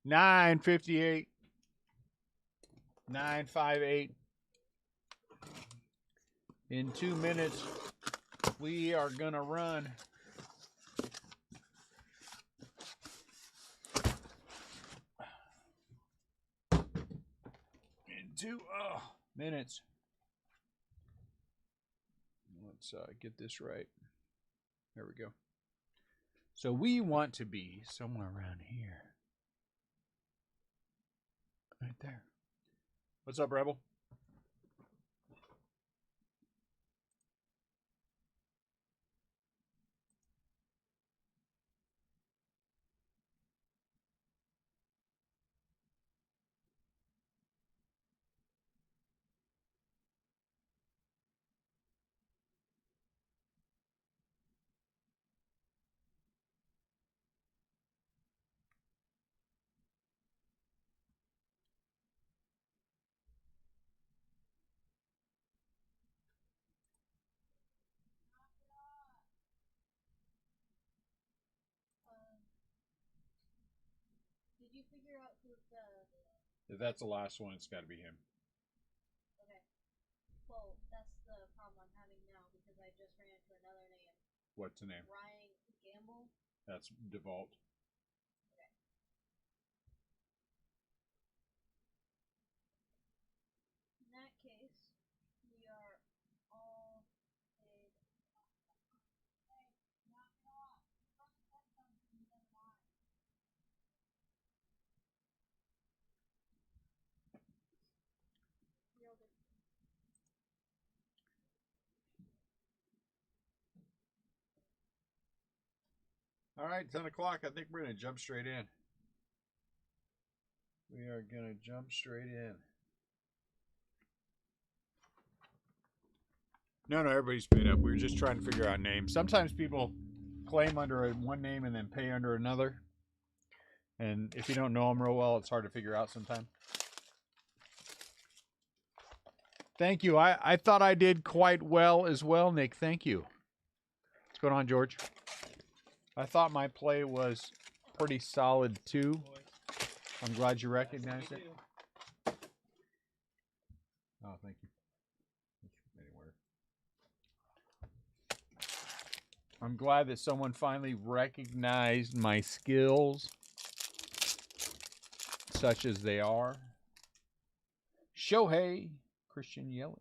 9:58. 9:58. In 2 minutes, we are going to run. In 2 minutes. Let's get this right. There we go. So we want to be somewhere around here. Right there. What's up, Rebel? Did you figure out who the... If that's the last one, it's got to be him. Okay. Well, that's the problem I'm having now because I just ran into another name. What's the name? Ryan Gamble. That's default. Okay. In that case, we are all paid. Hey, knock it off. Run the touchdown to the other line. All right, 10 o'clock. I think we're going to jump straight in. We are going to jump straight in. No, everybody's paid up. We were just trying to figure out names. Sometimes people claim under one name and then pay under another. And if you don't know them real well, it's hard to figure out sometimes. Thank you. I thought I did quite well as well, Nick. Thank you. What's going on, George? I thought my play was pretty solid, too. I'm glad you recognized it. Oh, thank you. Anywhere. I'm glad that someone finally recognized my skills, such as they are. Shohei Christian Yelich.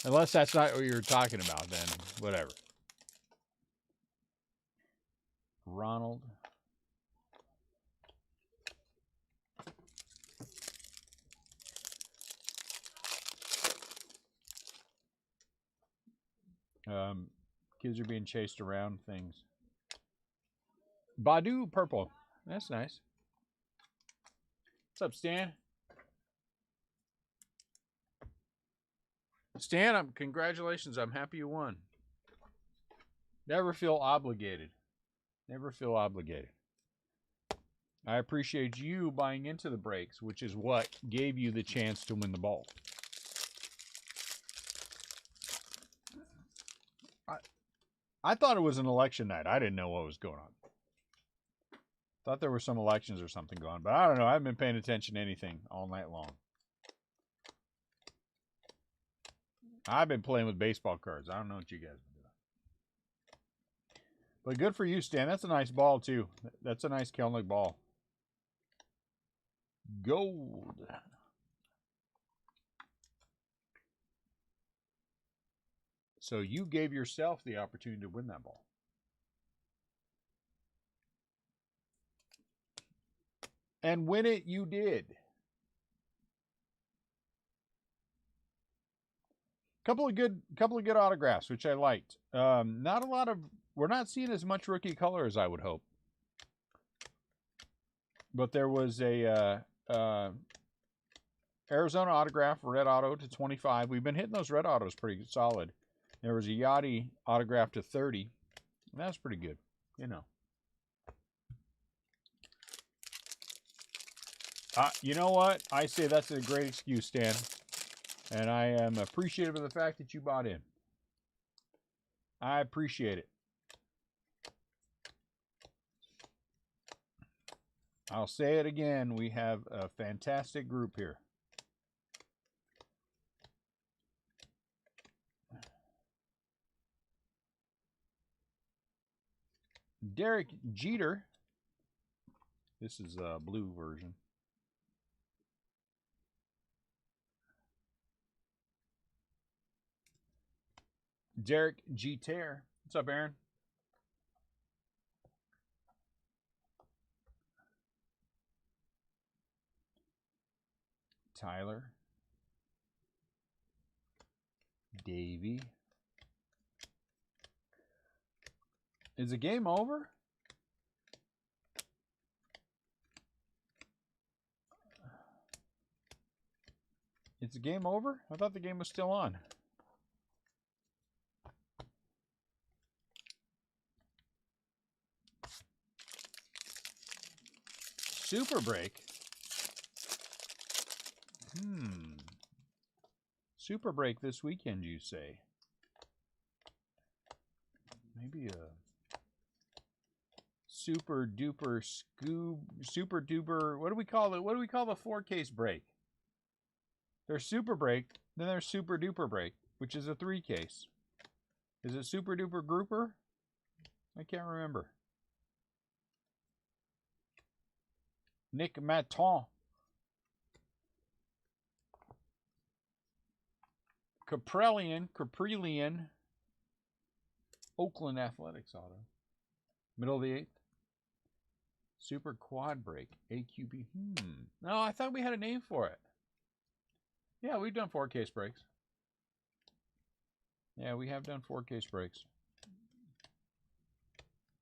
Unless that's not what you're talking about, then whatever. Ronald. Kids are being chased around things. Badu purple. That's nice. What's up, Stan? Stan, congratulations. I'm happy you won. Never feel obligated. Never feel obligated. I appreciate you buying into the breaks, which is what gave you the chance to win the ball. I thought it was an election night. I didn't know what was going on. Thought there were some elections or something going on, but I don't know. I haven't been paying attention to anything all night long. I've been playing with baseball cards. I don't know what you guys have been doing. But good for you, Stan. That's a nice ball, too. That's a nice Kelneck ball. Gold. So you gave yourself the opportunity to win that ball. And win it, you did. Couple of good autographs, which I liked. Not a lot of. We're not seeing as much rookie color as I would hope. But there was a Arizona autograph, red auto to 25. We've been hitting those red autos pretty solid. There was a Yachty autograph to 30. And that's pretty good, you know. You know what? I say that's a great excuse, Stan. And I am appreciative of the fact that you bought in. I appreciate it. I'll say it again. We have a fantastic group here. Derek Jeter. This is a blue version. Derek Jeter. What's up, Aaron? Tyler. Davey. Is the game over? Is the game over? I thought the game was still on. Super break. Super break this weekend, you say? Maybe a super duper super duper. What do we call it? What do we call the 4-case break? There's super break, then there's super duper break, which is a 3-case. Is it super duper grouper? I can't remember. Nick Maton. Caprilian. Oakland Athletics auto. Middle of the 8th. Super quad break. AQB. No, I thought we had a name for it. Yeah, we've done 4-case breaks. Yeah, we have done 4-case breaks.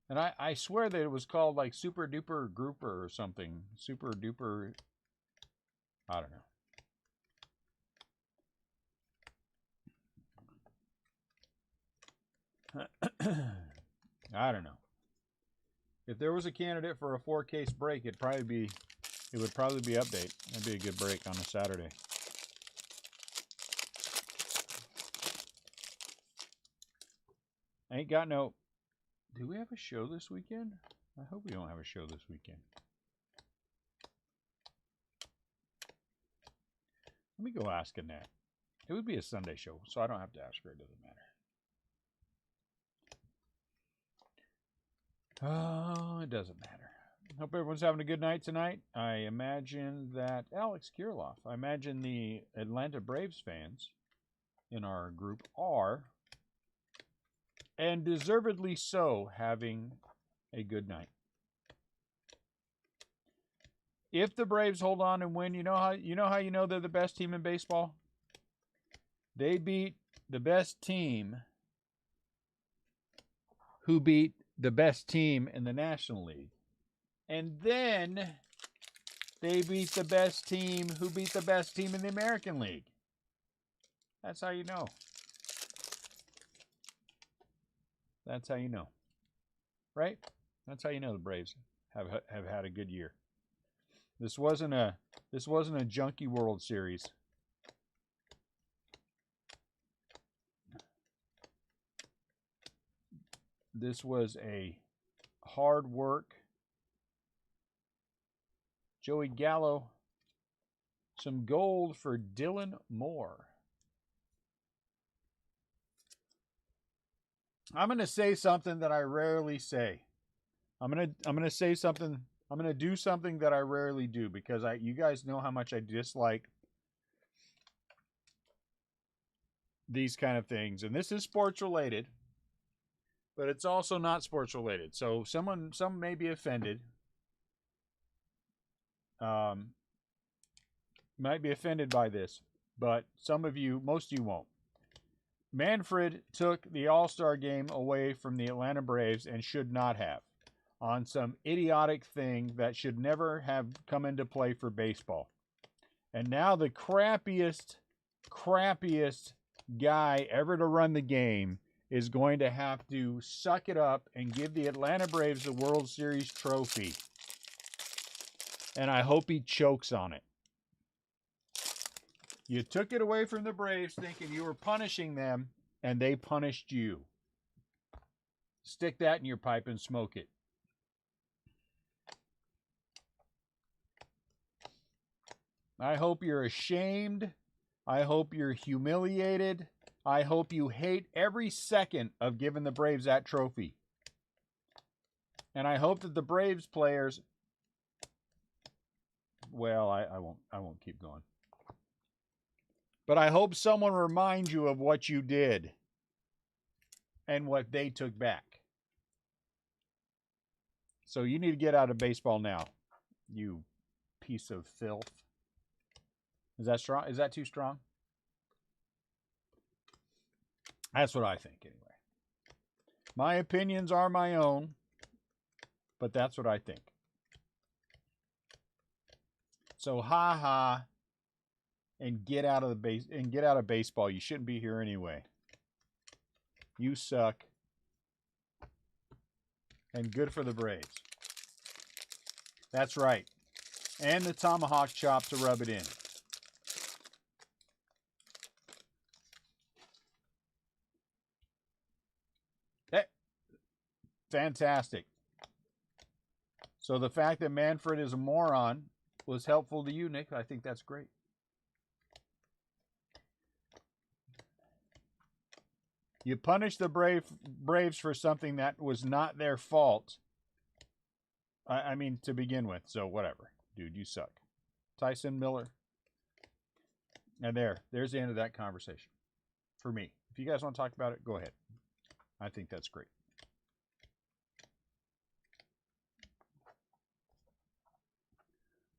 And I swear that it was called like Super Duper Grouper or something. Super Duper. I don't know. I don't know. If there was a candidate for a 4-case break, it would probably be Update. That'd be a good break on a Saturday. Ain't got no. Do we have a show this weekend? I hope we don't have a show this weekend. Let me go ask Annette. It would be a Sunday show, so I don't have to ask her. It doesn't matter. Oh, it doesn't matter. Hope everyone's having a good night tonight. I imagine that Alex Kirilloff, I imagine the Atlanta Braves fans in our group are, and deservedly so, having a good night. If the Braves hold on and win, you know how you know they're the best team in baseball? They beat the best team who beat the best team in the National League. And then they beat the best team who beat the best team in the American League. That's how you know. That's how you know. Right? That's how you know the Braves have had a good year. This wasn't a junky World Series. This was a hard work. Joey Gallo. Some gold for Dylan Moore. I'm going to say something that I rarely say. I'm going to say something. I'm going to do something that I rarely do because you guys know how much I dislike these kind of things. And this is sports related, but it's also not sports related. So some may be offended. Might be offended by this, but most of you won't. Manfred took the All-Star game away from the Atlanta Braves and should not have, on some idiotic thing that should never have come into play for baseball. And now the crappiest guy ever to run the game is going to have to suck it up and give the Atlanta Braves the World Series trophy. And I hope he chokes on it. You took it away from the Braves thinking you were punishing them, and they punished you. Stick that in your pipe and smoke it. I hope you're ashamed. I hope you're humiliated. I hope you hate every second of giving the Braves that trophy. And I hope that the Braves players, well, I won't keep going. But I hope someone reminds you of what you did and what they took back. So you need to get out of baseball now, you piece of filth. Is that strong? Is that too strong? That's what I think, anyway. My opinions are my own, but that's what I think. So ha ha, and get out of baseball. You shouldn't be here anyway. You suck. And good for the Braves. That's right. And the tomahawk chop to rub it in. Hey, fantastic. So the fact that Manfred is a moron was helpful to you, Nick. I think that's great. You punished the Braves for something that was not their fault. I mean, to begin with. So whatever. Dude, you suck. Tyson Miller. And there's the end of that conversation. For me. If you guys want to talk about it, go ahead. I think that's great.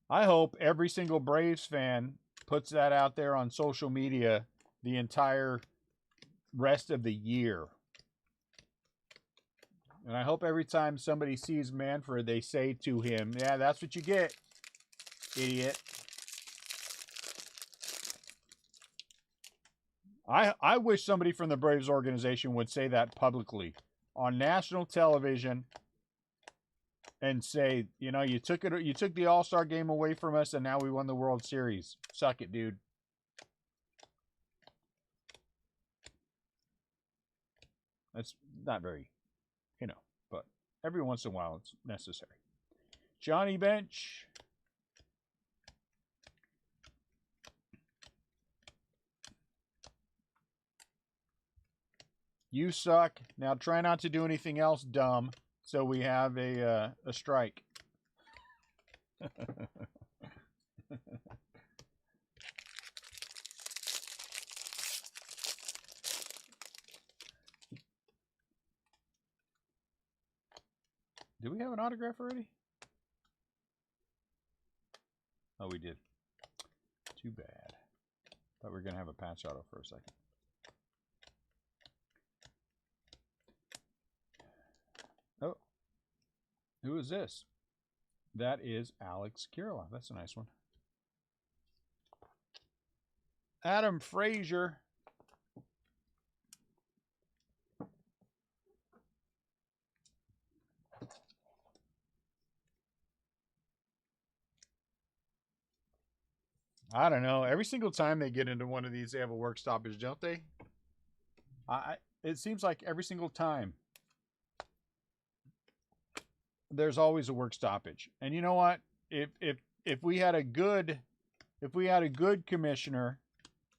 I hope every single Braves fan puts that out there on social media the entire rest of the year. And I hope every time somebody sees Manfred, they say to him, yeah, that's what you get, idiot. I wish somebody from the Braves organization would say that publicly on national television and say, you know, you took the All-Star game away from us and now we won the World Series. Suck it, dude. That's not very, but every once in a while it's necessary. Johnny Bench. You suck. Now try not to do anything else dumb so we have a strike. Do we have an autograph already? Oh, we did. Too bad. Thought we were going to have a patch auto for a second. Oh. Who is this? That is Alex Kirilloff. That's a nice one. Adam Frazier. I don't know. Every single time they get into one of these, they have a work stoppage, don't they? It seems like every single time there's always a work stoppage. And you know what? If we had a good commissioner,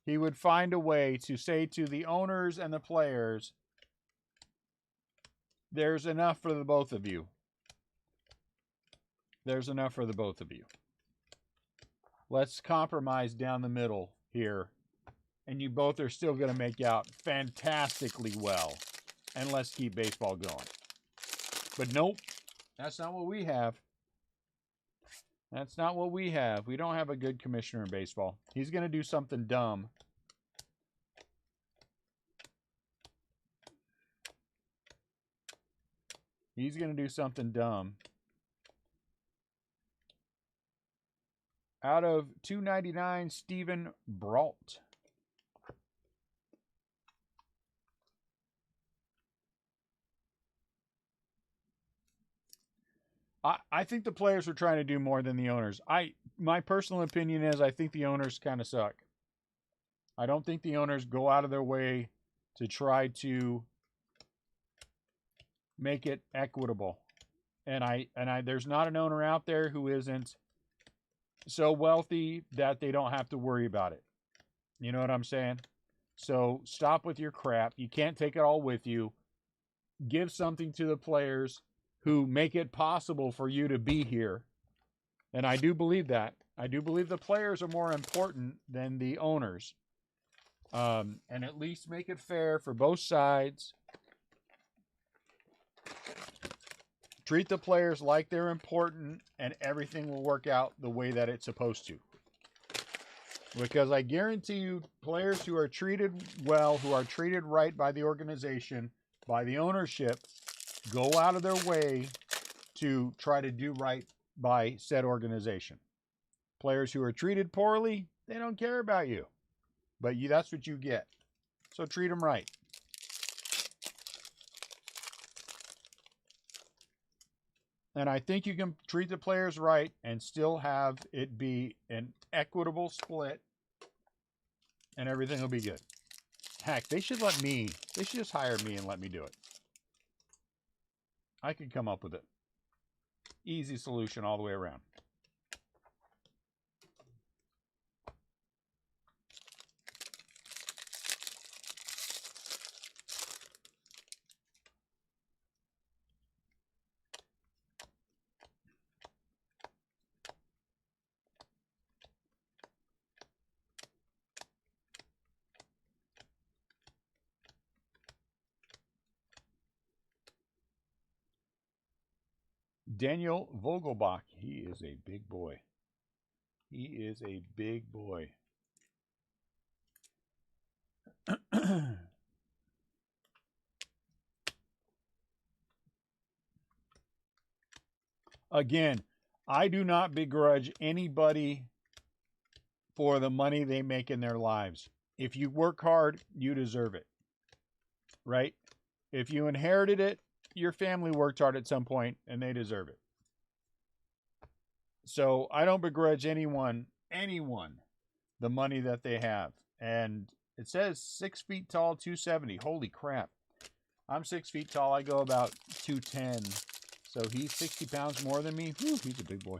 he would find a way to say to the owners and the players, there's enough for the both of you. There's enough for the both of you. Let's compromise down the middle here. And you both are still going to make out fantastically well. And let's keep baseball going. But nope, that's not what we have. That's not what we have. We don't have a good commissioner in baseball. He's going to do something dumb. He's going to do something dumb. Out of 299, Stephen Brault. I think the players are trying to do more than the owners. My personal opinion is I think the owners kind of suck. I don't think the owners go out of their way to try to make it equitable. And there's not an owner out there who isn't so wealthy that they don't have to worry about it. You know what I'm saying? So stop with your crap. You can't take it all with you. Give something to the players who make it possible for you to be here. And I do believe that. I do believe the players are more important than the owners. And at least make it fair for both sides. Treat the players like they're important, and everything will work out the way that it's supposed to. Because I guarantee you, players who are treated well, who are treated right by the organization, by the ownership, go out of their way to try to do right by said organization. Players who are treated poorly, they don't care about you. But that's what you get. So treat them right. And I think you can treat the players right and still have it be an equitable split, and everything will be good. Heck, they should just hire me and let me do it. I could come up with it. Easy solution all the way around. Daniel Vogelbach, he is a big boy. He is a big boy. Again, I do not begrudge anybody for the money they make in their lives. If you work hard, you deserve it. Right? If you inherited it, your family worked hard at some point and they deserve it. So I don't begrudge anyone, the money that they have. And it says 6 feet tall, 270. Holy crap. I'm 6 feet tall. I go about 210. So he's 60 pounds more than me. Whew, he's a big boy.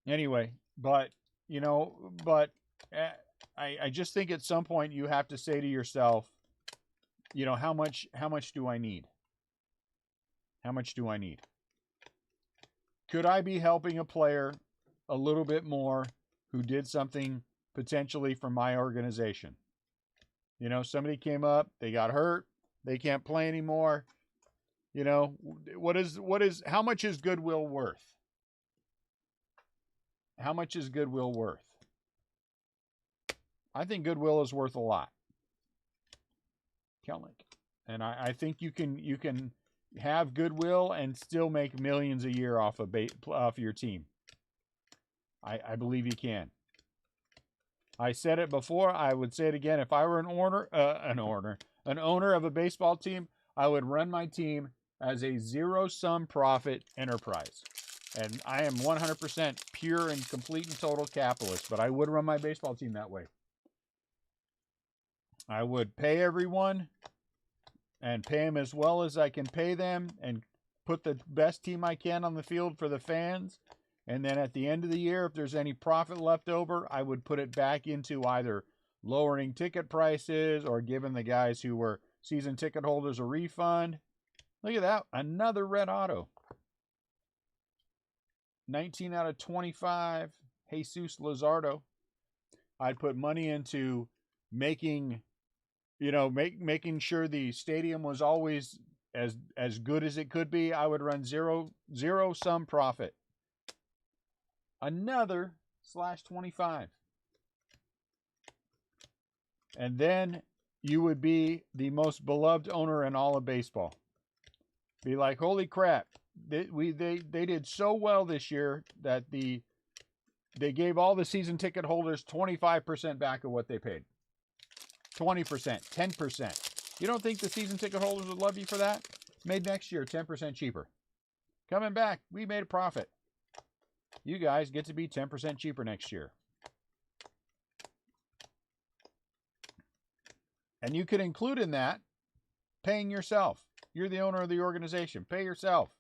Anyway, but I just think at some point you have to say to yourself, how much do I need? How much do I need? Could I be helping a player a little bit more who did something potentially for my organization? Somebody came up, they got hurt, they can't play anymore. How much is goodwill worth? How much is goodwill worth? I think goodwill is worth a lot. Kelneck. And I think you can have goodwill and still make millions a year off of your team. I believe you can. I said it before. I would say it again. If I were an owner of a baseball team, I would run my team as a zero-sum profit enterprise. And I am 100% pure and complete and total capitalist, but I would run my baseball team that way. I would pay everyone and pay them as well as I can pay them and put the best team I can on the field for the fans. And then at the end of the year, if there's any profit left over, I would put it back into either lowering ticket prices or giving the guys who were season ticket holders a refund. Look at that. Another red auto. 19 out of 25. Jesus Luzardo. I'd put money into making sure the stadium was always as good as it could be. I would run zero-sum profit. Another /25. And then you would be the most beloved owner in all of baseball. Be like, holy crap. They did so well this year that they gave all the season ticket holders 25% back of what they paid. 20%, 10%. You don't think the season ticket holders would love you for that? Made next year 10% cheaper. Coming back, we made a profit. You guys get to be 10% cheaper next year. And you could include in that paying yourself. You're the owner of the organization. Pay yourself.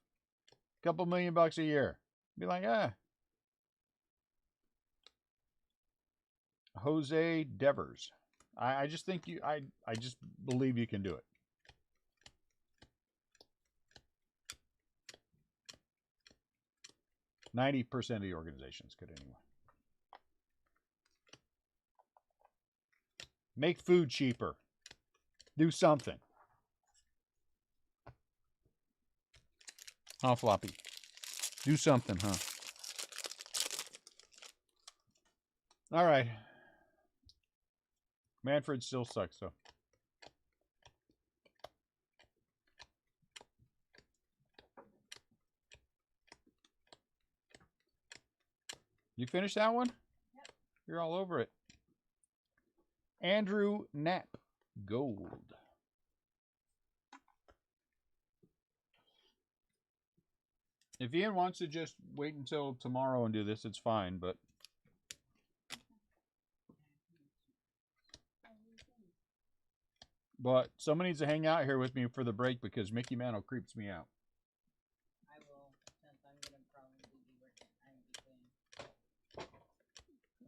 A couple $1 million a year. Be like, Jose Devers. I just think I just believe you can do it. %90 of the organizations could anyway. Make food cheaper. Do something. Oh, Floppy. Do something, huh? All right. Manfred still sucks, though. You finished that one? Yep. You're all over it. Andrew Knapp, gold. If Ian wants to just wait until tomorrow and do this, it's fine, but... But someone needs to hang out here with me for the break because Mickey Mantle creeps me out. I will, since I'm going to probably be working.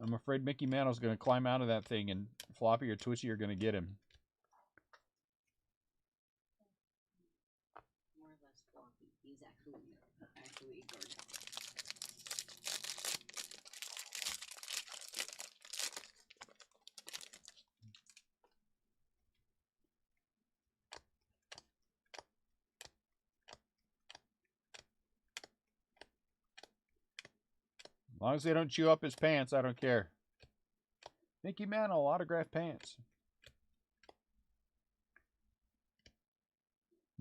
I'm afraid Mickey Mantle's going to climb out of that thing and Floppy or Twisty are going to get him. More or less Floppy. He's actually ignored. As long as they don't chew up his pants, I don't care. Mickey Mantle, autographed pants.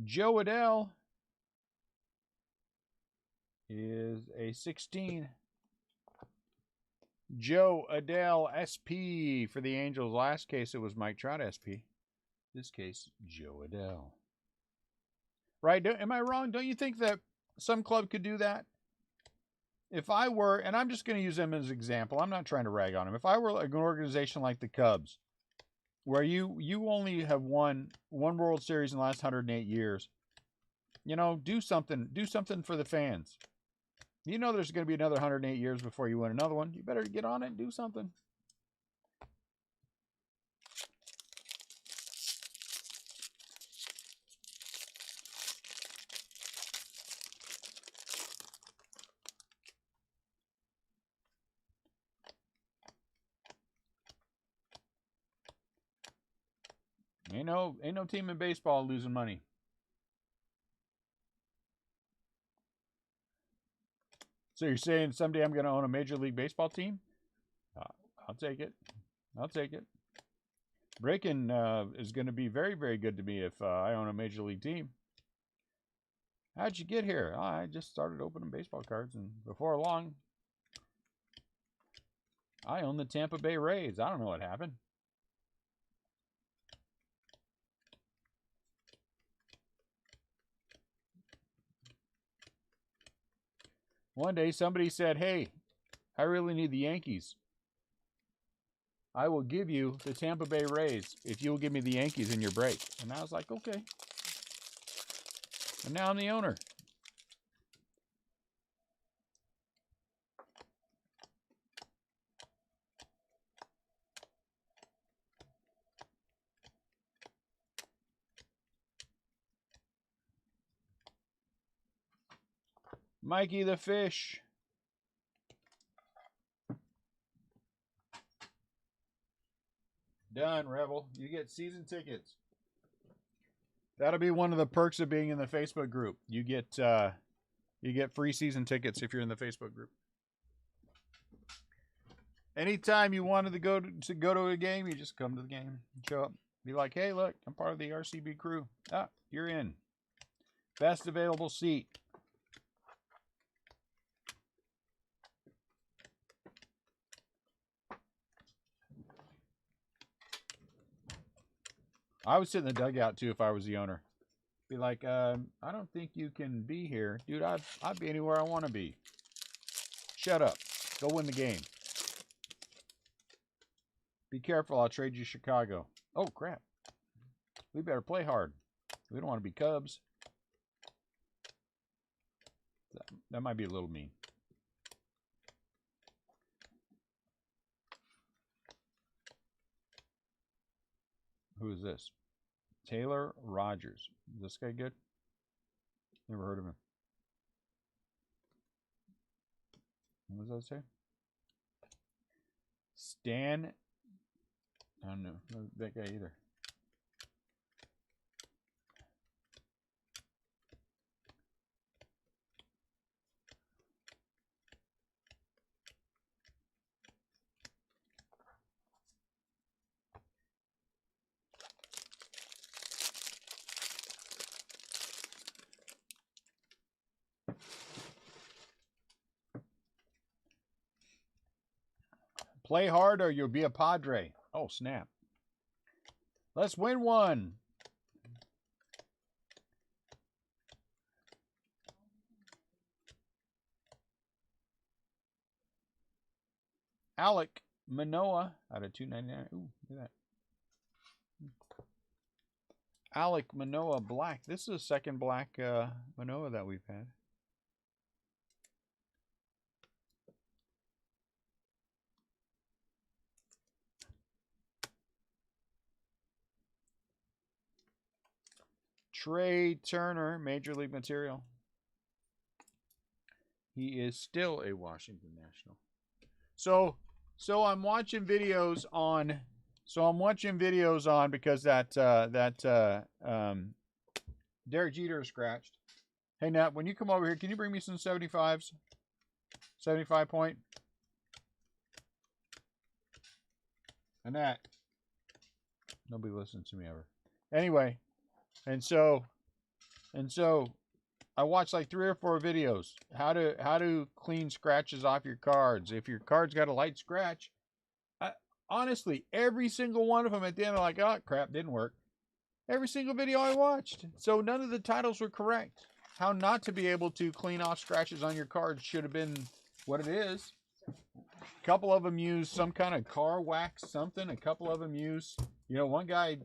Joe Adele is a 16. Joe Adele SP for the Angels. Last case it was Mike Trout SP. This case, Joe Adele. Right? Am I wrong? Don't you think that some club could do that? If I were, and I'm just going to use them as an example. I'm not trying to rag on them. If I were an organization like the Cubs, where you only have won one World Series in the last 108 years, you know, do something. Do something for the fans. You know there's going to be another 108 years before you win another one. You better get on it and do something. Ain't no team in baseball losing money. So you're saying someday I'm going to own a Major League Baseball team? I'll take it. I'll take it. Breaking is going to be very, very good to me if I own a Major League team. How'd you get here? Oh, I just started opening baseball cards, and before long, I own the Tampa Bay Rays. I don't know what happened. One day somebody said, hey, I really need the Yankees. I will give you the Tampa Bay Rays if you'll give me the Yankees in your break. And I was like, okay. And now I'm the owner. Mikey the Fish. Done, Rebel. You get season tickets. That'll be one of the perks of being in the Facebook group. You get free season tickets if you're in the Facebook group. Anytime you wanted to go to a game, you just come to the game, show up, be like, hey, look, I'm part of the RCB crew. Ah, you're in. Best available seat. I would sit in the dugout too if I was the owner. Be like, I don't think you can be here. Dude, I'd be anywhere I want to be. Shut up. Go win the game. Be careful, I'll trade you Chicago. Oh, crap. We better play hard. We don't want to be Cubs. That might be a little mean. Who is this? Taylor Rogers. Is this guy good? Never heard of him. What does that say? Stan. I don't know. Not that guy either. Play hard or you'll be a Padre. Oh, snap. Let's win one. Alec Manoa out of 299. Ooh, look at that. Alec Manoa black. This is the second black Manoa that we've had. Trey Turner, Major League material. He is still a Washington National. So I'm watching videos on. So I'm watching videos on because that Derek Jeter is scratched. Hey Nat, when you come over here, can you bring me some 75s? 75 point. And that. Nobody listens to me ever. Anyway. And so I watched like 3 or 4 videos. How to clean scratches off your cards. If your card's got a light scratch, honestly, every single one of them at the end are like, oh crap, didn't work. Every single video I watched. So none of the titles were correct. How not to be able to clean off scratches on your cards should have been what it is. A couple of them use some kind of car wax something. A couple of them use, you know, one guy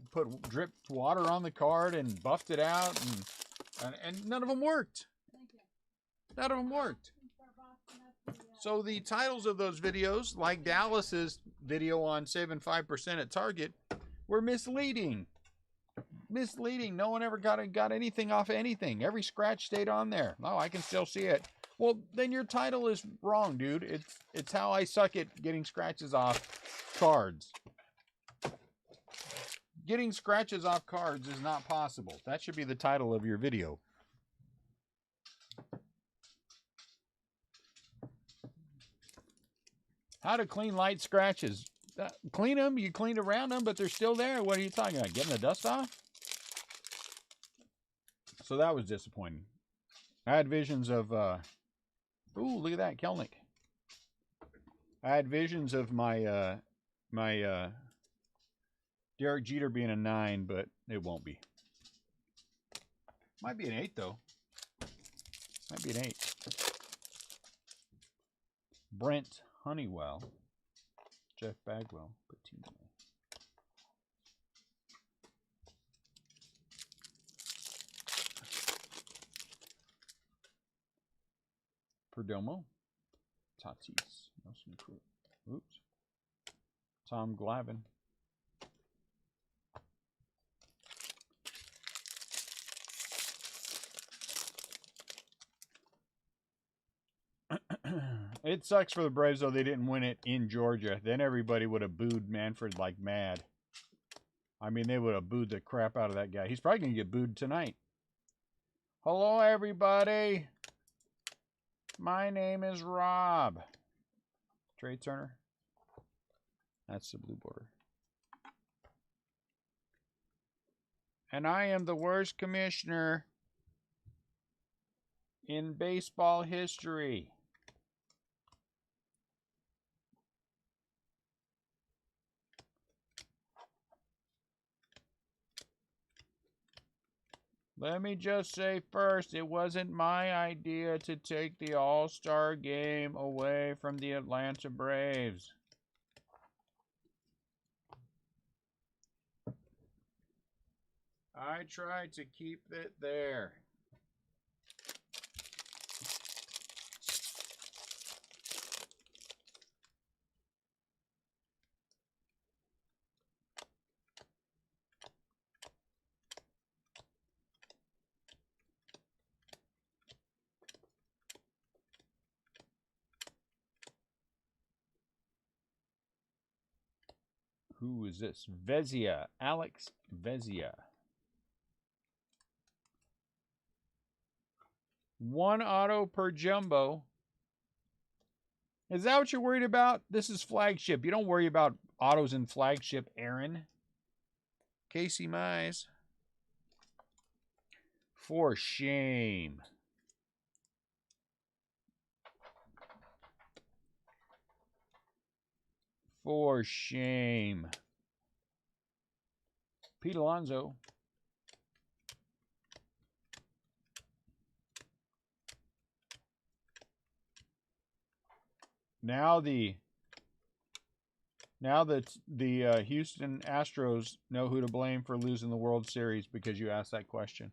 dripped water on the card and buffed it out, and none of them worked. None of them worked. So the titles of those videos, like Dallas's video on saving 5% at Target, were misleading. Misleading. No one ever got anything off of anything. Every scratch stayed on there. Oh, I can still see it. Well, then your title is wrong, dude. It's how I suck at getting scratches off cards. Getting scratches off cards is not possible. That should be the title of your video. How to clean light scratches. Clean them. You clean around them, but they're still there. What are you talking about? Getting the dust off? So that was disappointing. I had visions of... ooh, look at that, Kelneck. I had visions of my Derek Jeter being a 9, but it won't be. Might be an 8 though. Might be an 8. Brent Honeywell, Jeff Bagwell, Patino. Perdomo, Tatis, Nelson Cruz. Oops. Tom Glavine. It sucks for the Braves, though, they didn't win it in Georgia. Then everybody would have booed Manfred like mad. I mean, they would have booed the crap out of that guy. He's probably going to get booed tonight. Hello, everybody. My name is Rob. Trey Turner. That's the blue border. And I am the worst commissioner in baseball history. Let me just say first, it wasn't my idea to take the All-Star game away from the Atlanta Braves. I tried to keep it there. Who is this? Vezia. Alex Vezia. 1 auto per jumbo. Is that what you're worried about? This is flagship. You don't worry about autos in flagship, Aaron. Casey Mize. For shame. For shame. Pete Alonso. Now that the Houston Astros know who to blame for losing the World Series because you asked that question.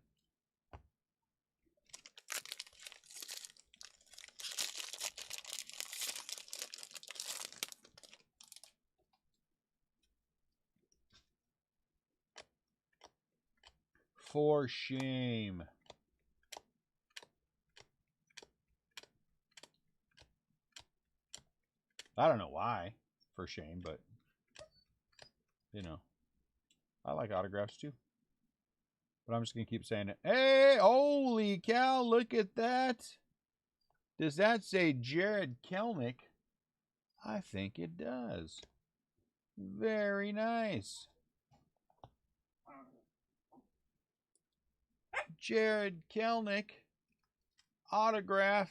For shame. I don't know why, for shame, but, you know, I like autographs too. But I'm just going to keep saying it. Hey, holy cow, look at that. Does that say Jared Kelneck? I think it does. Very nice. Jared Kelneck, autograph.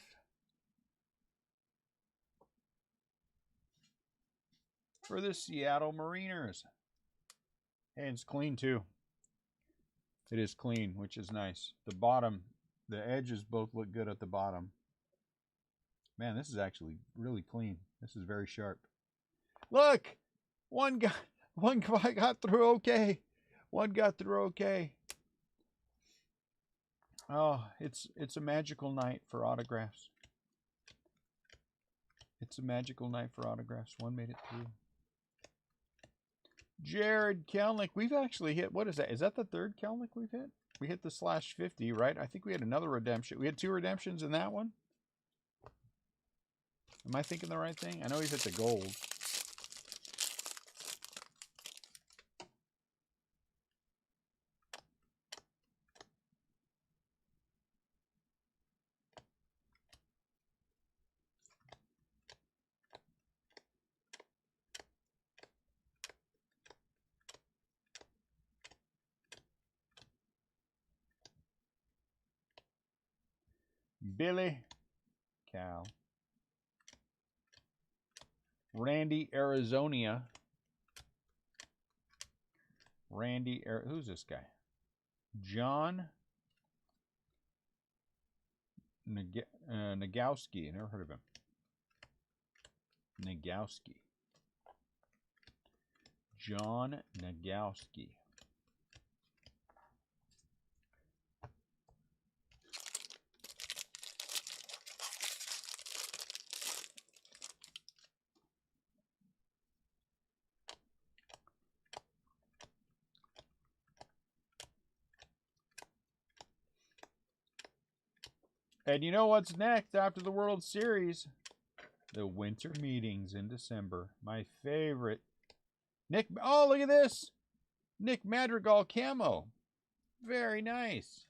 For the Seattle Mariners. And it's clean too. It is clean, which is nice. The bottom, the edges both look good at the bottom. Man, this is actually really clean. This is very sharp. Look! One guy got through okay. One got through okay. Oh, it's a magical night for autographs. It's a magical night for autographs. One made it through. Jared Kelneck. We've actually hit, what is that? Is that the third Kelneck we've hit? We hit the /50, right? I think we had another redemption. We had 2 redemptions in that one. Am I thinking the right thing? I know he's hit the gold. Billy Cal. Randy Arizonia. Who's this guy? John Nagowski. I never heard of him. Nagowski. John Nagowski. And you know what's next after the World Series? The winter meetings in December. My favorite. Oh, look at this. Nick Madrigal camo. Very nice.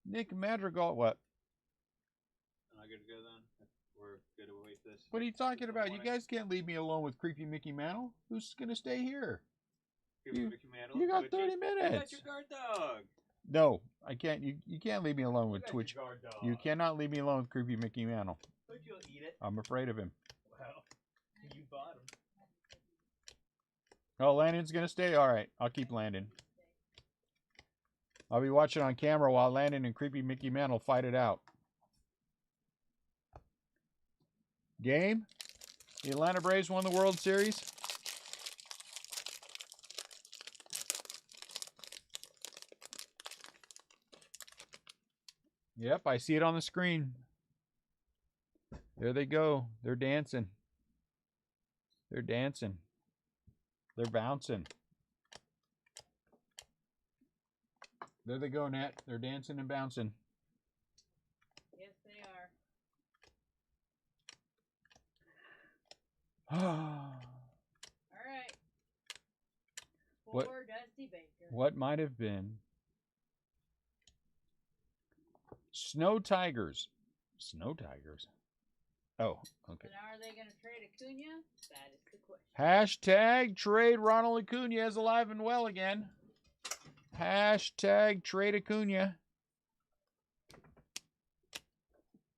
Nick Madrigal, what? Am I good to go then? We're good to wait this. What are you talking about? You guys can't leave me alone with Creepy Mickey Mantle. Who's going to stay here? You got 30 minutes. You got your guard dog. No, I can't. You can't leave me alone with Twitch. You cannot leave me alone with Creepy Mickey Mantle. But you'll eat it. I'm afraid of him. Well, you bought him. Oh, Landon's going to stay? All right, I'll keep Landon. I'll be watching on camera while Landon and Creepy Mickey Mantle fight it out. Game? The Atlanta Braves won the World Series? Yep, I see it on the screen. There they go. They're dancing. They're dancing. They're bouncing. There they go, Nat. They're dancing and bouncing. Yes, they are. All All right. What- Or Dusty Baker. What might have been? Snow Tigers. Snow Tigers. Oh, okay. But are they going to trade Acuna? That is the question. Hashtag trade Ronald Acuna is alive and well again. Hashtag trade Acuna.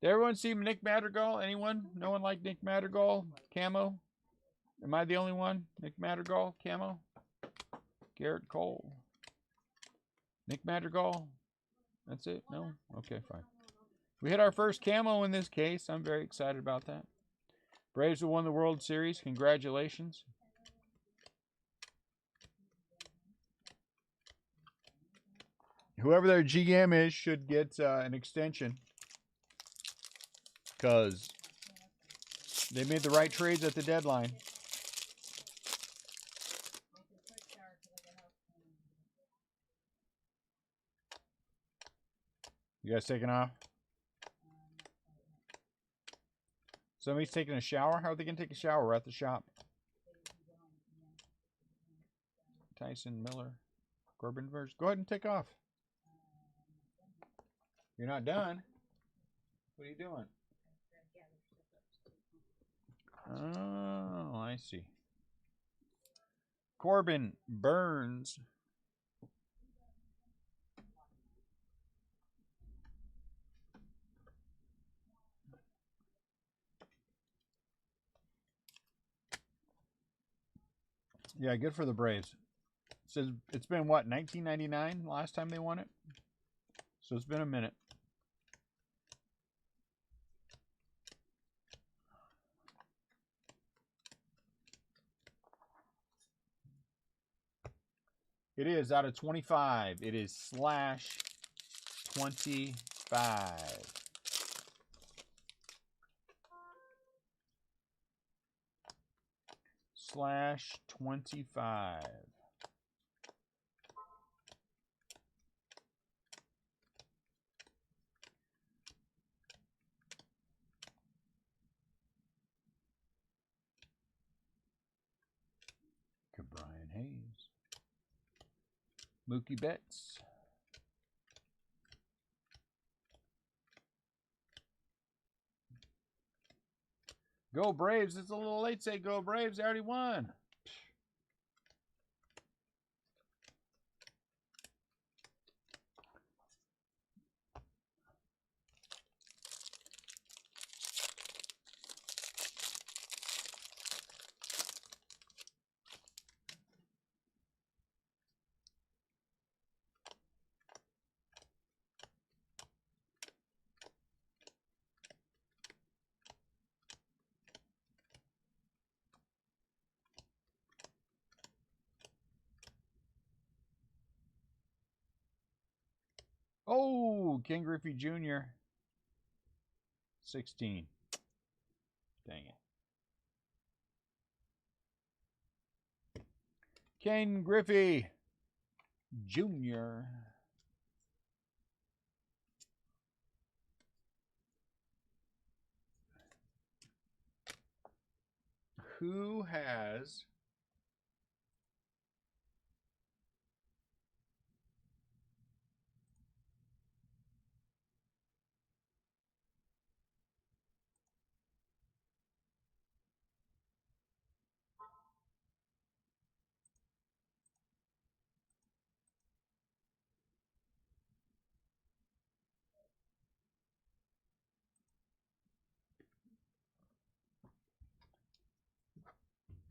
Did everyone see Nick Madrigal? Anyone? No one like Nick Madrigal? Camo? Am I the only one? Nick Madrigal? Camo? Garrett Cole? Nick Madrigal? That's it? No? Okay, fine. We hit our first camo in this case. I'm very excited about that. Braves have won the World Series. Congratulations. Whoever their GM is should get an extension because they made the right trades at the deadline. You guys taking off? Somebody's taking a shower? How are they going to take a shower? We're at the shop. Tyson Miller. Corbin Verge. Go ahead and take off. You're not done. What are you doing? Oh, I see. Corbin Burns. Yeah, good for the Braves. It says it's been what, 1999 last time they won it? So it's been a minute. It is out of 25. It is /25. /25. Brian Hayes. Mookie Betts. Go Braves. It's a little late to say go Braves. They already won. Oh, Ken Griffey Jr. 16. Dang it. Ken Griffey Jr. Who has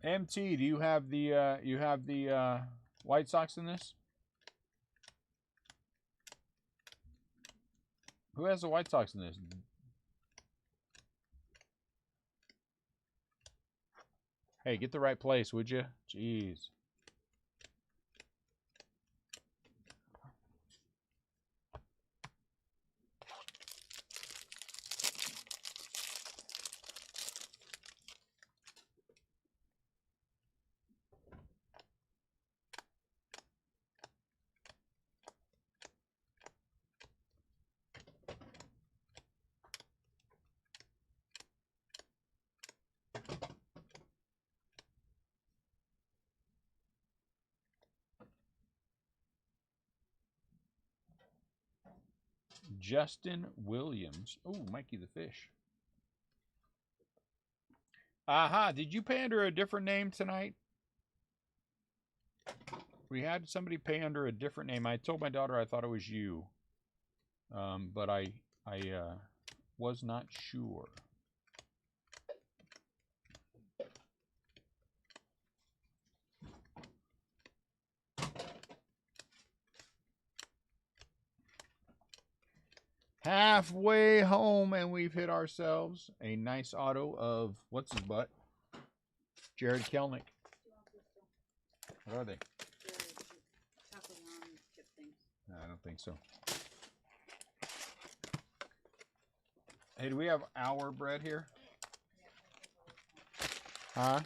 MT? Do you have the White Sox in this? Who has the White Sox in this? Hey, get the right place, would you? Jeez. Justin Williams. Oh, Mikey the Fish. Aha, did you pay under a different name tonight? We had somebody pay under a different name. I told my daughter I thought it was you. But I was not sure. Halfway home, and we've hit ourselves a nice auto of, what's his butt? Jared Kelneck. What are they? No, I don't think so. Hey, do we have our bread here? Huh?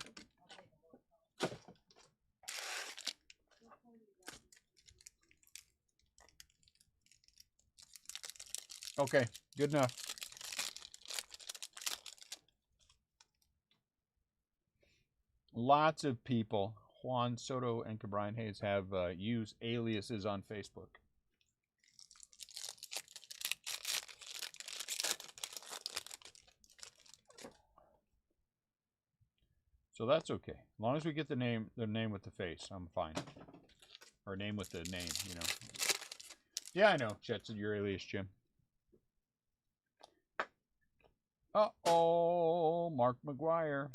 Okay, good enough. Lots of people, Juan Soto and Cabrian Hayes, have used aliases on Facebook. So that's okay. As long as we get the name with the face, I'm fine. Or name with the name, you know. Yeah, I know. Chet's your alias, Jim. Uh-oh, Mark Mcguire.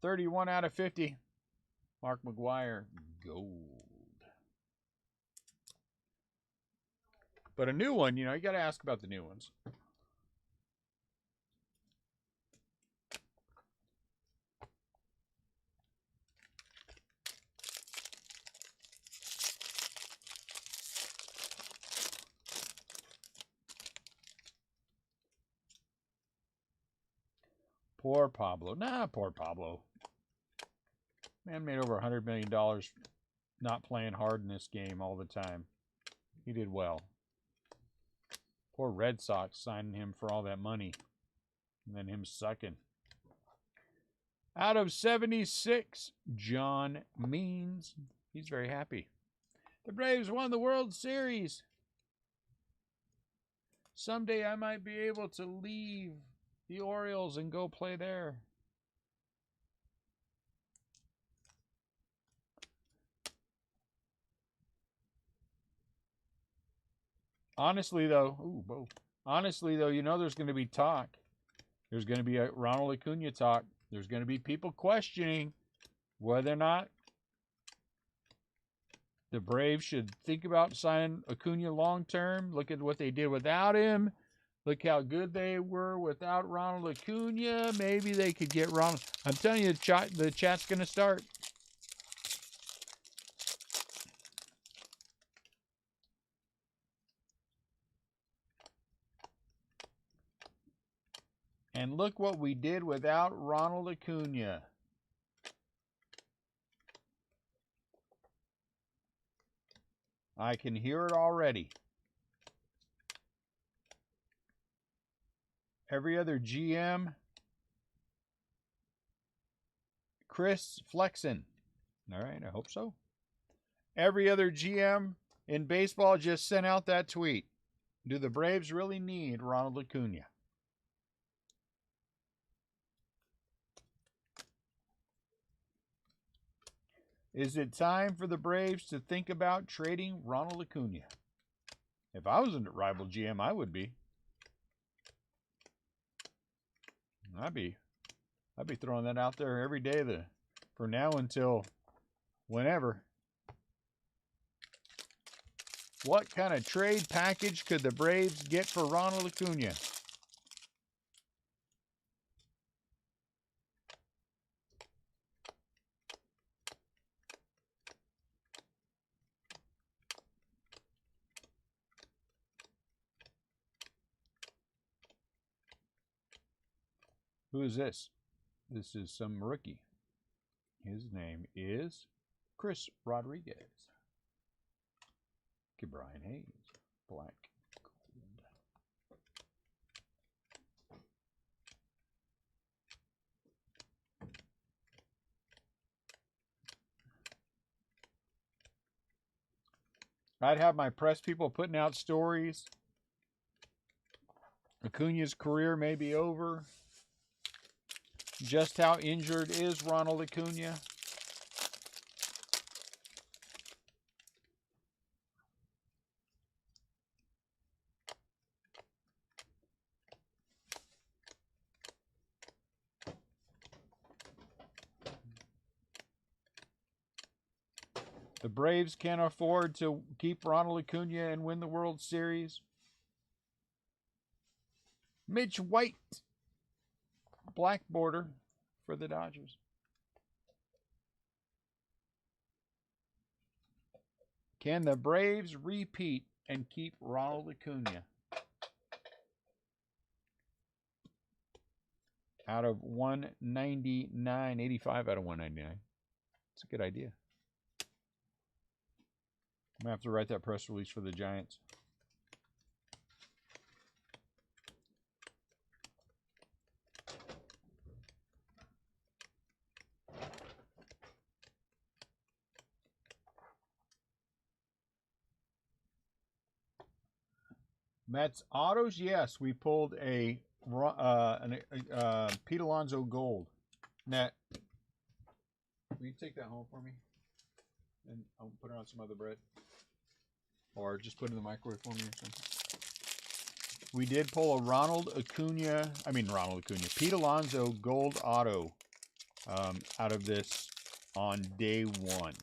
31 out of 50. Mark Mcguire, gold. But a new one, you know, you got to ask about the new ones. Poor Pablo. Nah, poor Pablo. Man made over $100 million not playing hard in this game all the time. He did well. Poor Red Sox signing him for all that money. And then him sucking. Out of 76, John Means. He's very happy. The Braves won the World Series. Someday I might be able to leave the Orioles and go play there. Honestly, though, you know there's going to be talk. There's going to be a Ronald Acuna talk. There's going to be people questioning whether or not the Braves should think about signing Acuna long term. Look at what they did without him. Look how good they were without Ronald Acuna. Maybe they could get Ronald. I'm telling you, the chat's going to start. And look what we did without Ronald Acuna. I can hear it already. Every other GM, Chris Flexon. All right, I hope so. Every other GM in baseball just sent out that tweet. Do the Braves really need Ronald Acuna? Is it time for the Braves to think about trading Ronald Acuna? If I was a rival GM, I would be. I'd be throwing that out there every day for now until whenever. What kind of trade package could the Braves get for Ronald Acuna? Who is this? This is some rookie. His name is Chris Rodriguez. Cabrian Hayes. Black gold. I'd have my press people putting out stories. Acuna's career may be over. Just how injured is Ronald Acuna? The Braves can't afford to keep Ronald Acuna and win the World Series. Mitch White, black border for the Dodgers. Can the Braves repeat and keep Ronald Acuna? Out of 199, 85 out of 199. It's a good idea. I'm going to have to write that press release for the Giants. Mets autos, yes, we pulled a Pete Alonso gold. Net, will you take that home for me? And I'll put it on some other bread. Or just put it in the microwave for me or something. We did pull a Pete Alonso gold auto out of this on day one.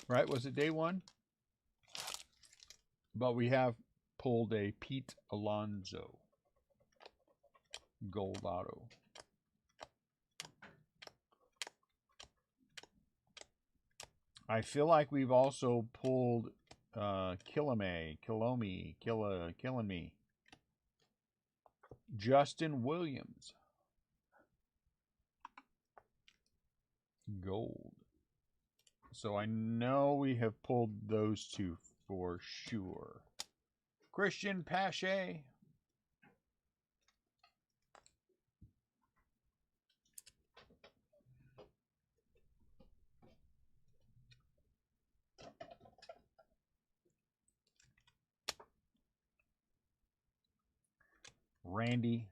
Right? Was it day one? But we have pulled a Pete Alonso gold auto. I feel like we've also pulled Killing Me. Justin Williams. Gold. So I know we have pulled those two for sure. Christian Pache. Randy.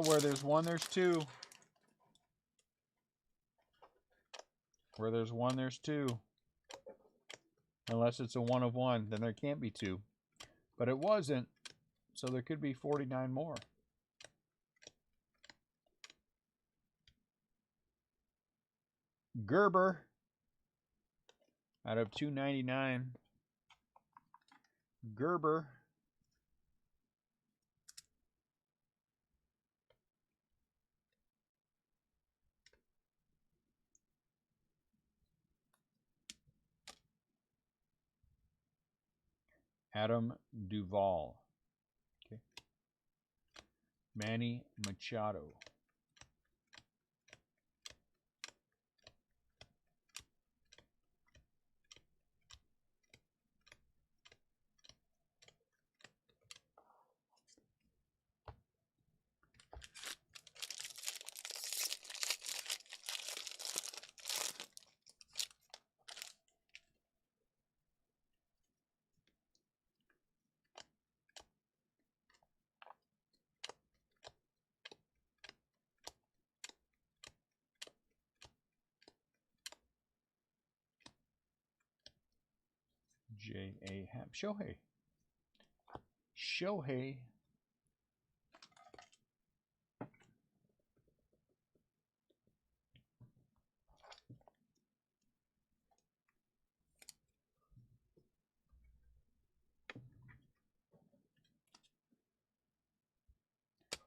Where there's one, there's two. Where there's one, there's two. Unless it's a one of one, then there can't be two. But it wasn't, so there could be 49 more. Gerber out of 299. Gerber. Adam Duvall. Okay. Manny Machado. J.A. Happ. Shohei.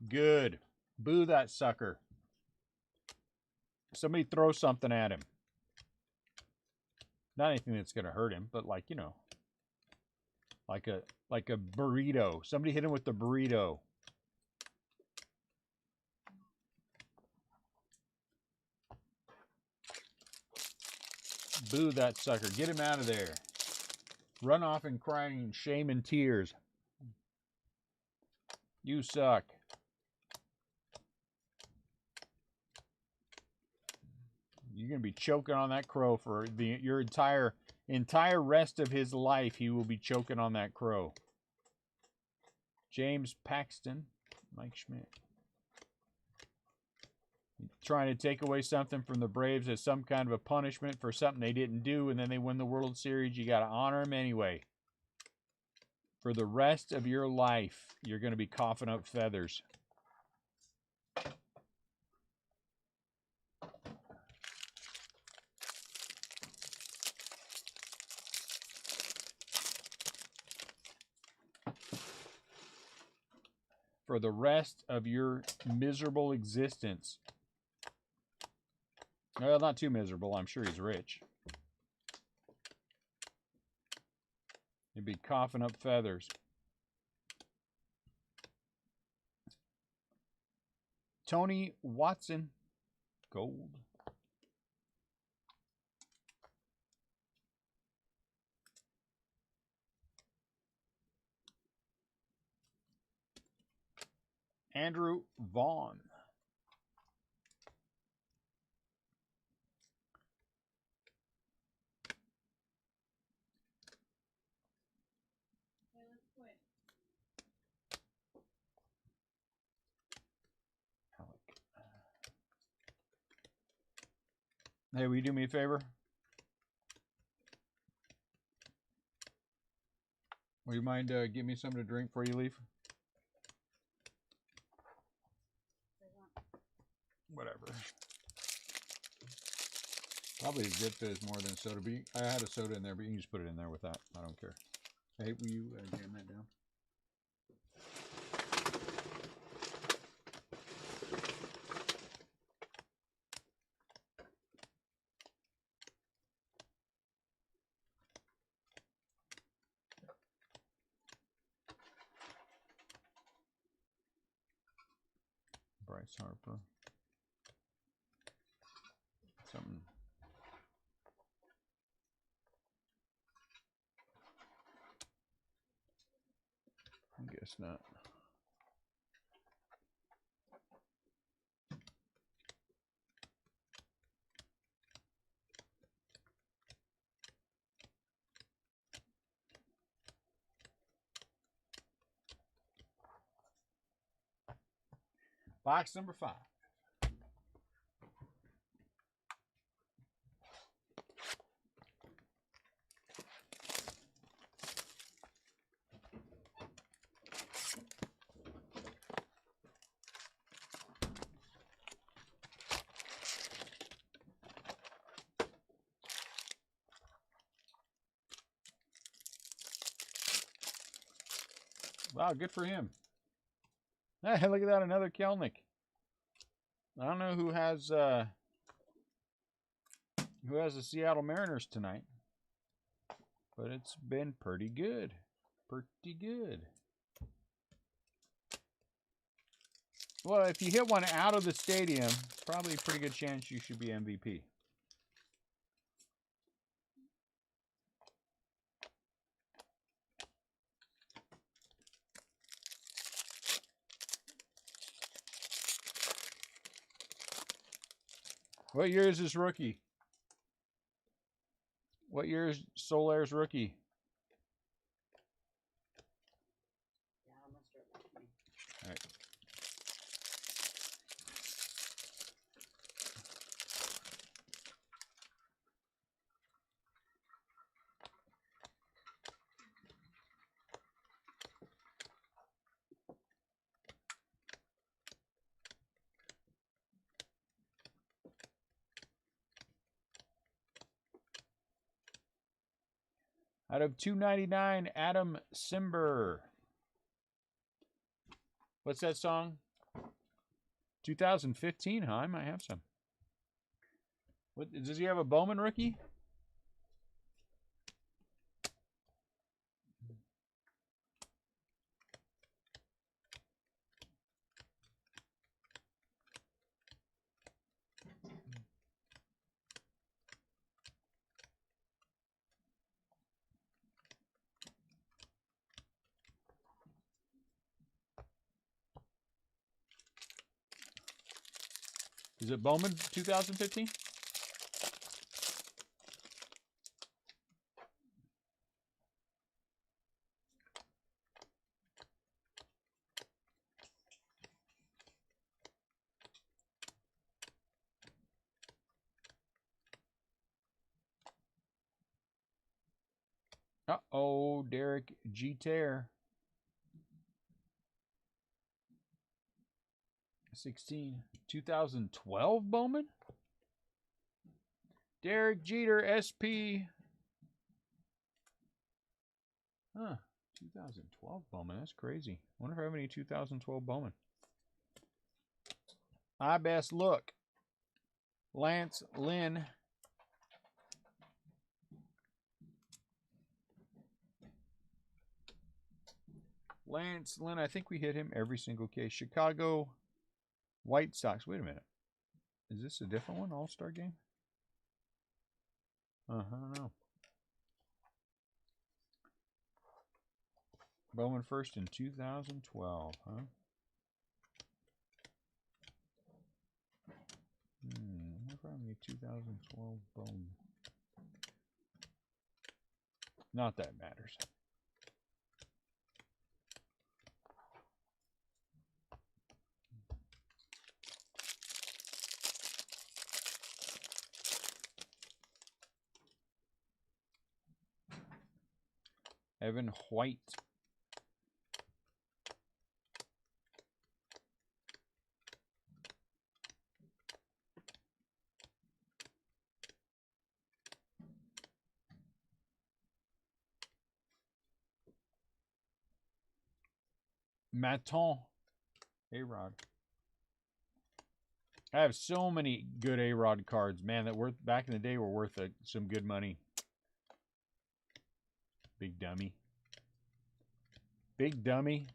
Good. Boo that sucker. Somebody throw something at him. Not anything that's going to hurt him, but like, you know, like a burrito. Somebody hit him with the burrito. Boo that sucker. Get him out of there. Run off and crying in shame and tears. You suck. You're going to be choking on that crow for your entire rest of his life. He will be choking on that crow. James Paxton. Mike Schmidt. Trying to take away something from the Braves as some kind of a punishment for something they didn't do, and then they win the World Series. You got to honor them anyway. For the rest of your life, you're going to be coughing up feathers. For the rest of your miserable existence. Well, not too miserable. I'm sure he's rich. He'd be coughing up feathers. Tony Watson. Gold. Andrew Vaughn. Okay, let's quit. Hey, will you do me a favor? Will you mind give me something to drink before you leave? Whatever. Probably Zip Fizz more than soda. But I had a soda in there, but you can just put it in there with that. I don't care. Hey, will you jam that down? Bryce Harper. Something. I guess not. Box number 5. Wow, good for him. Hey, look at that, another Kelneck. I don't know who has the Seattle Mariners tonight, but it's been pretty good. Pretty good. Well, if you hit one out of the stadium, probably a pretty good chance you should be MVP. What year is this rookie? What year is Solaire's rookie? Yeah, I'm gonna start with me. All right. Out of 299, Adam Simber. What's that song? 2015, huh? I might have some. What does he have, a Bowman rookie? Is it Bowman 2015? Uh-oh, Derek Jeter. 16. 2012 Bowman? Derek Jeter, SP. Huh. 2012 Bowman. That's crazy. Wonder if I have any 2012 Bowman. I best look. Lance Lynn. Lance Lynn, I think we hit him every single case. Chicago White Sox. Wait a minute. Is this a different one? All-Star game? I don't know. Bowman first in 2012, huh? Where from the 2012 Bowman? Not that matters. Evan White. Maton. A-Rod. I have so many good A-Rod cards, man, that worth back in the day were worth some good money. Big dummy. Big dummy.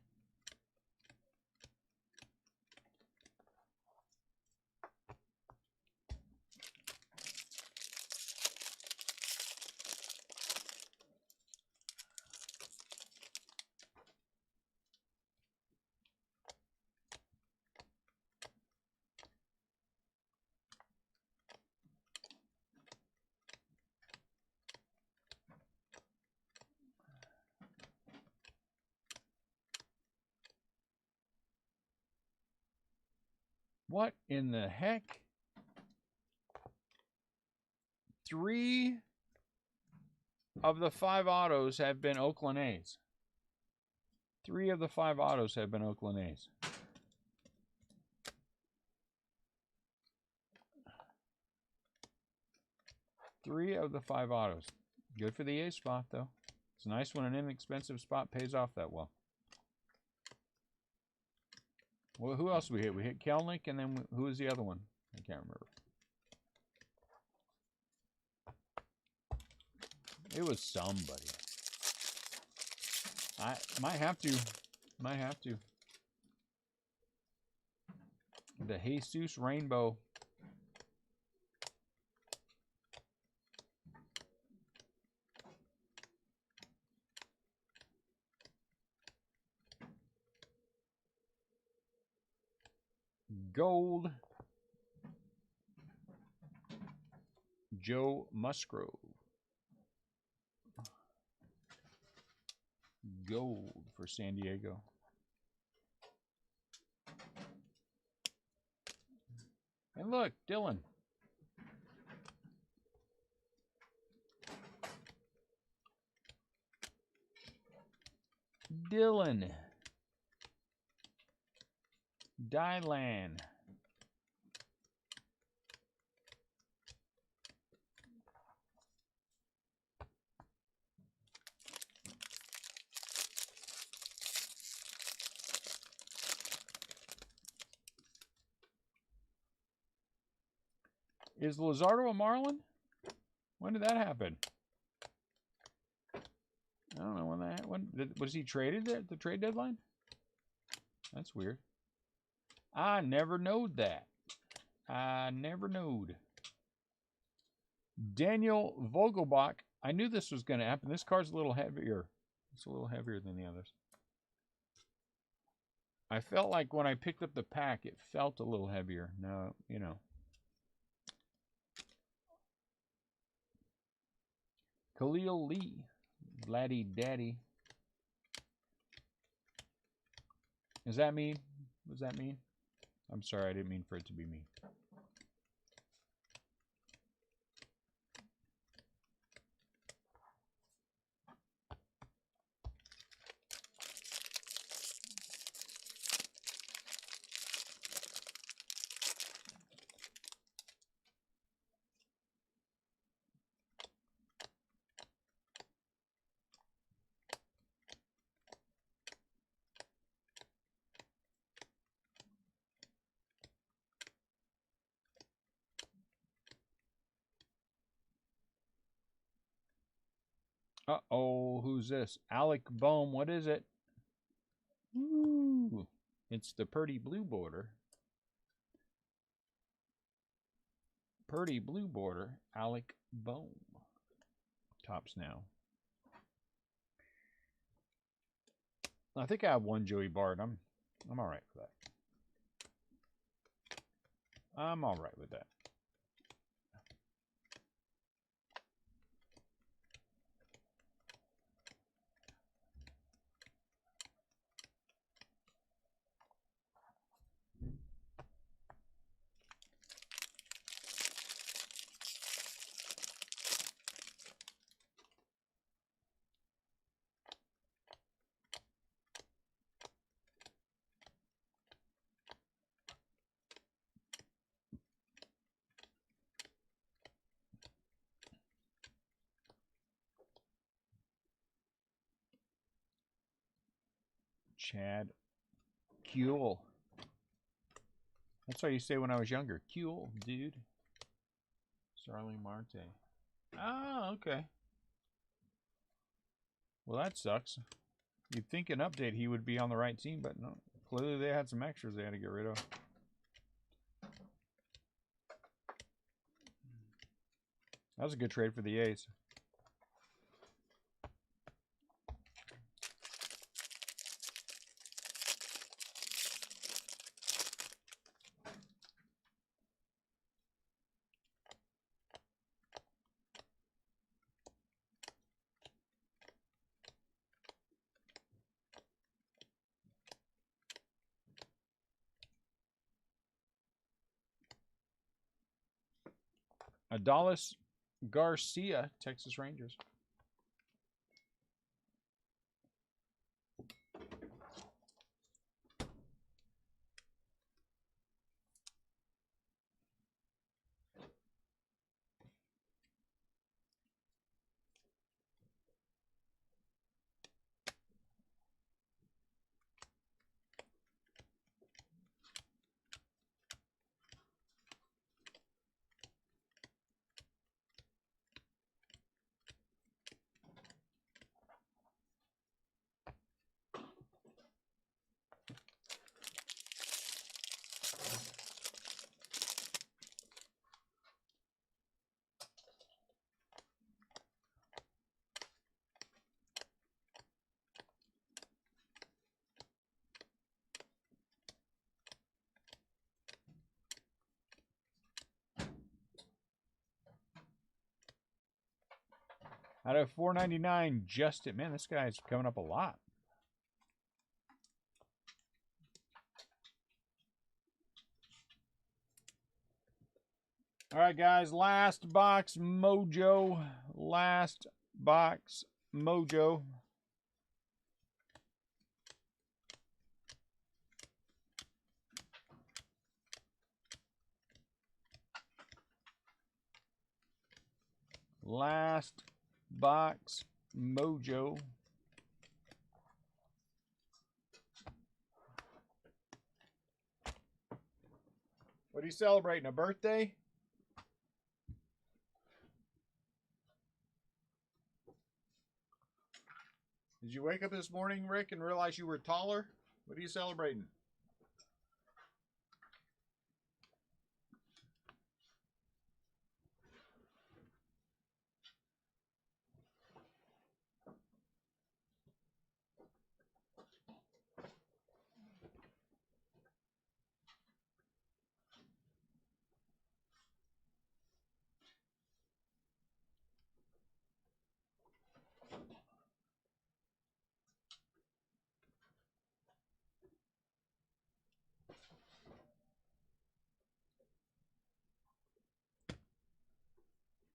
What in the heck? 3 of the 5 autos have been Oakland A's. 3 of the 5 autos have been Oakland A's. Three of the 5 autos. Good for the A spot, though. It's nice when an inexpensive spot pays off that well. Well, who else did we hit? We hit Kelneck, and then who was the other one? I can't remember. It was somebody. I might have to. The Jesus Rainbow. Gold. Joe Musgrove. Gold for San Diego. And look, Dylan. Dylan. Dylan. Is Luzardo a Marlin? When did that happen? I don't know when that. Was he traded at the trade deadline? That's weird. I never knowed that. I never knowed. Daniel Vogelbach. I knew this was going to happen. This card's a little heavier. It's a little heavier than the others. I felt like when I picked up the pack, it felt a little heavier. Now, you know, Khalil Lee. Vladdy Daddy. Does that mean? What does that mean? I'm sorry, I didn't mean for it to be me. Uh-oh, who's this? Alec Bohm, what is it? Ooh, it's the Purdy Blue Border. Purdy Blue Border, Alec Bohm. Tops now. I think I have one Joey Bart. I'm all right for that. I'm all right with that. Chad Kuehl. That's what I used to say when I was younger. Kuehl, dude. Starling Marte. Oh, okay. Well, that sucks. You'd think an update he would be on the right team, but no. Clearly they had some extras they had to get rid of. That was a good trade for the A's. Adolis Garcia, Texas Rangers. Out of 499, Justin. Man, this guy's coming up a lot. All right, guys. Last box mojo. Last box mojo. Last box mojo. What are you celebrating? A birthday? Did you wake up this morning, Rick, and realize you were taller? What are you celebrating?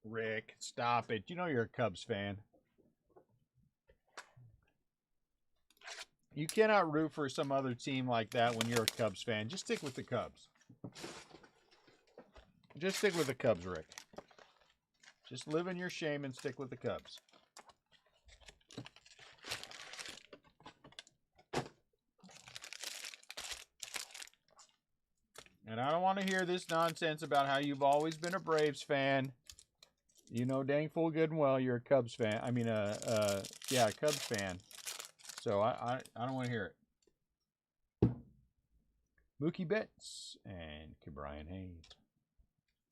Rick, stop it. You know you're a Cubs fan. You cannot root for some other team like that when you're a Cubs fan. Just stick with the Cubs. Just stick with the Cubs, Rick. Just live in your shame and stick with the Cubs. And I don't want to hear this nonsense about how you've always been a Braves fan. You know dang full good and well you're a Cubs fan. I mean, a Cubs fan. So I don't want to hear it. Mookie Betts and Ke'Bryan Hayes.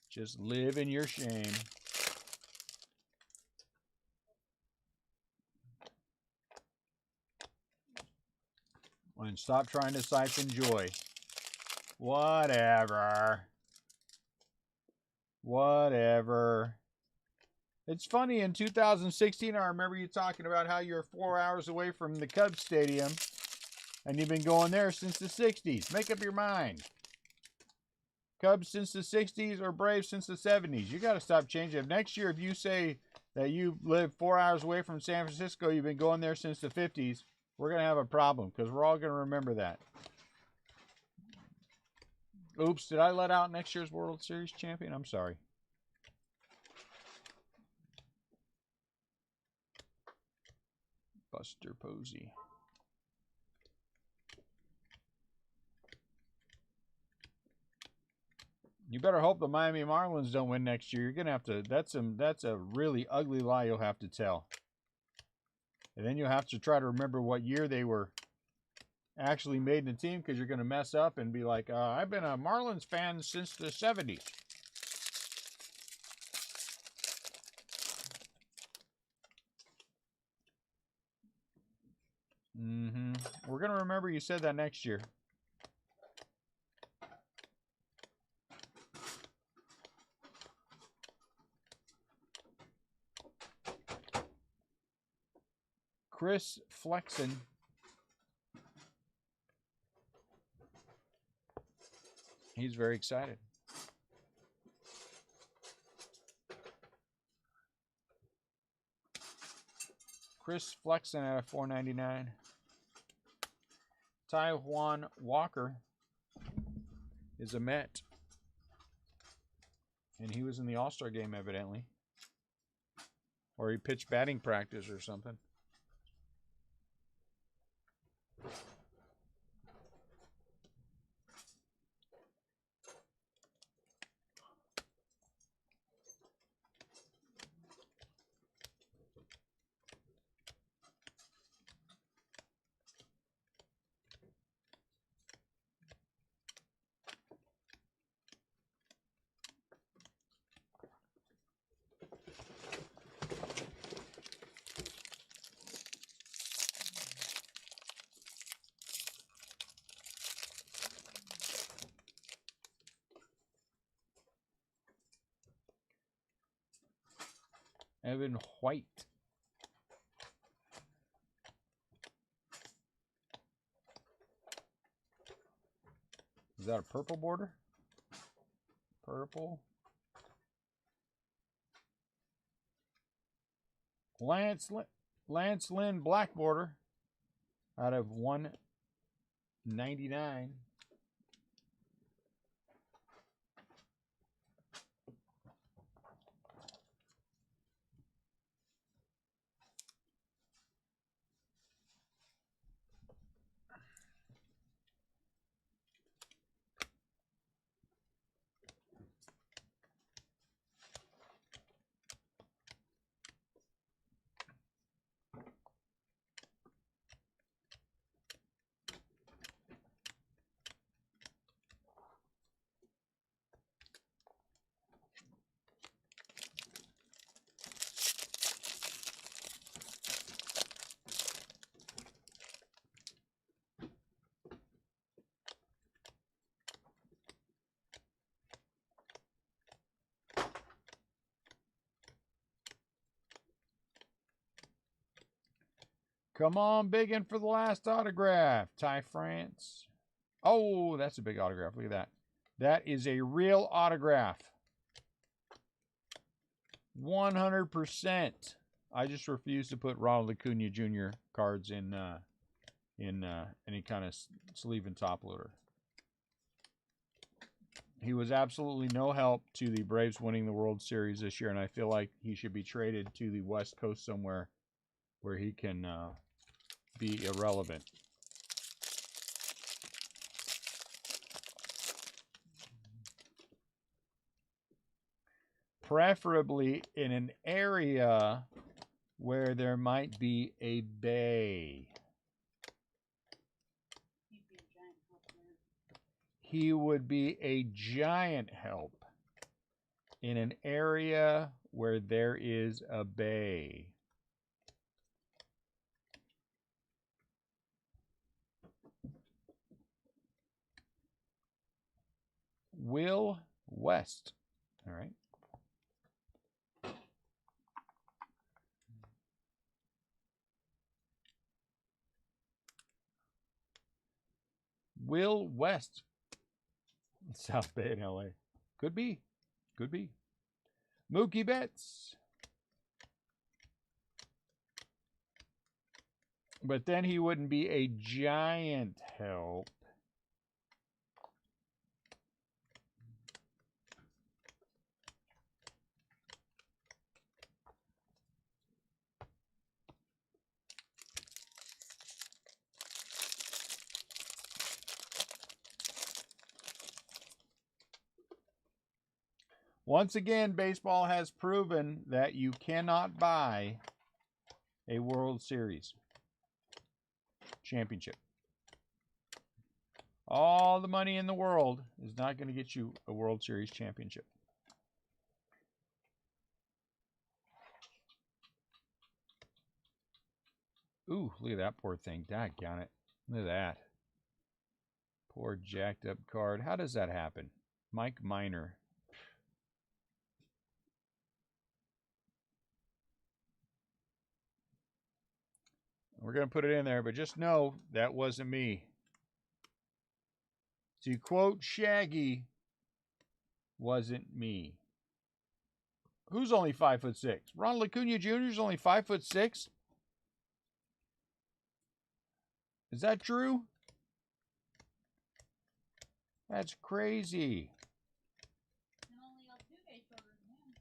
Just live in your shame. And stop trying to siphon joy. Whatever. Whatever. It's funny, in 2016, I remember you talking about how you're 4 hours away from the Cubs Stadium, and you've been going there since the 60s. Make up your mind. Cubs since the 60s or Braves since the 70s. You got to stop changing. Next year, if you say that you live 4 hours away from San Francisco, you've been going there since the 50s, we're going to have a problem because we're all going to remember that. Oops, did I let out next year's World Series champion? I'm sorry. Buster Posey. You better hope the Miami Marlins don't win next year. You're gonna have to. That's a really ugly lie you'll have to tell. And then you'll have to try to remember what year they were actually made in the team, because you're gonna mess up and be like, I've been a Marlins fan since the 70s. We're gonna remember you said that next year. Chris Flexon. He's very excited. Chris Flexon out of $4.99. Taijuan Walker is a Met. And he was in the All-Star game, evidently. Or he pitched batting practice or something. Evan White. Is that a purple border? Purple. Lance Lynn black border out of $1.99. Come on, Biggin for the last autograph. Ty France. Oh, that's a big autograph. Look at that. That is a real autograph. 100%. I just refuse to put Ronald Acuna Jr. cards in any kind of sleeve and top loader. He was absolutely no help to the Braves winning the World Series this year, and I feel like he should be traded to the West Coast somewhere where he can be irrelevant. Preferably in an area where there might be a bay. He would be a giant help in an area where there is a bay. Will West. All right. Will West. South Bay in LA. Could be. Could be. Mookie Betts. But then he wouldn't be a giant help. Once again, baseball has proven that you cannot buy a World Series championship. All the money in the world is not going to get you a World Series championship. Ooh, look at that poor thing. Daggone it. Look at that. Poor jacked up card. How does that happen? Mike Minor. We're going to put it in there, but just know that wasn't me. To quote Shaggy, wasn't me. Who's only 5'6"? Ronald Acuna Jr. is only 5'6"? Is that true? That's crazy. And only Altuve shorter than him.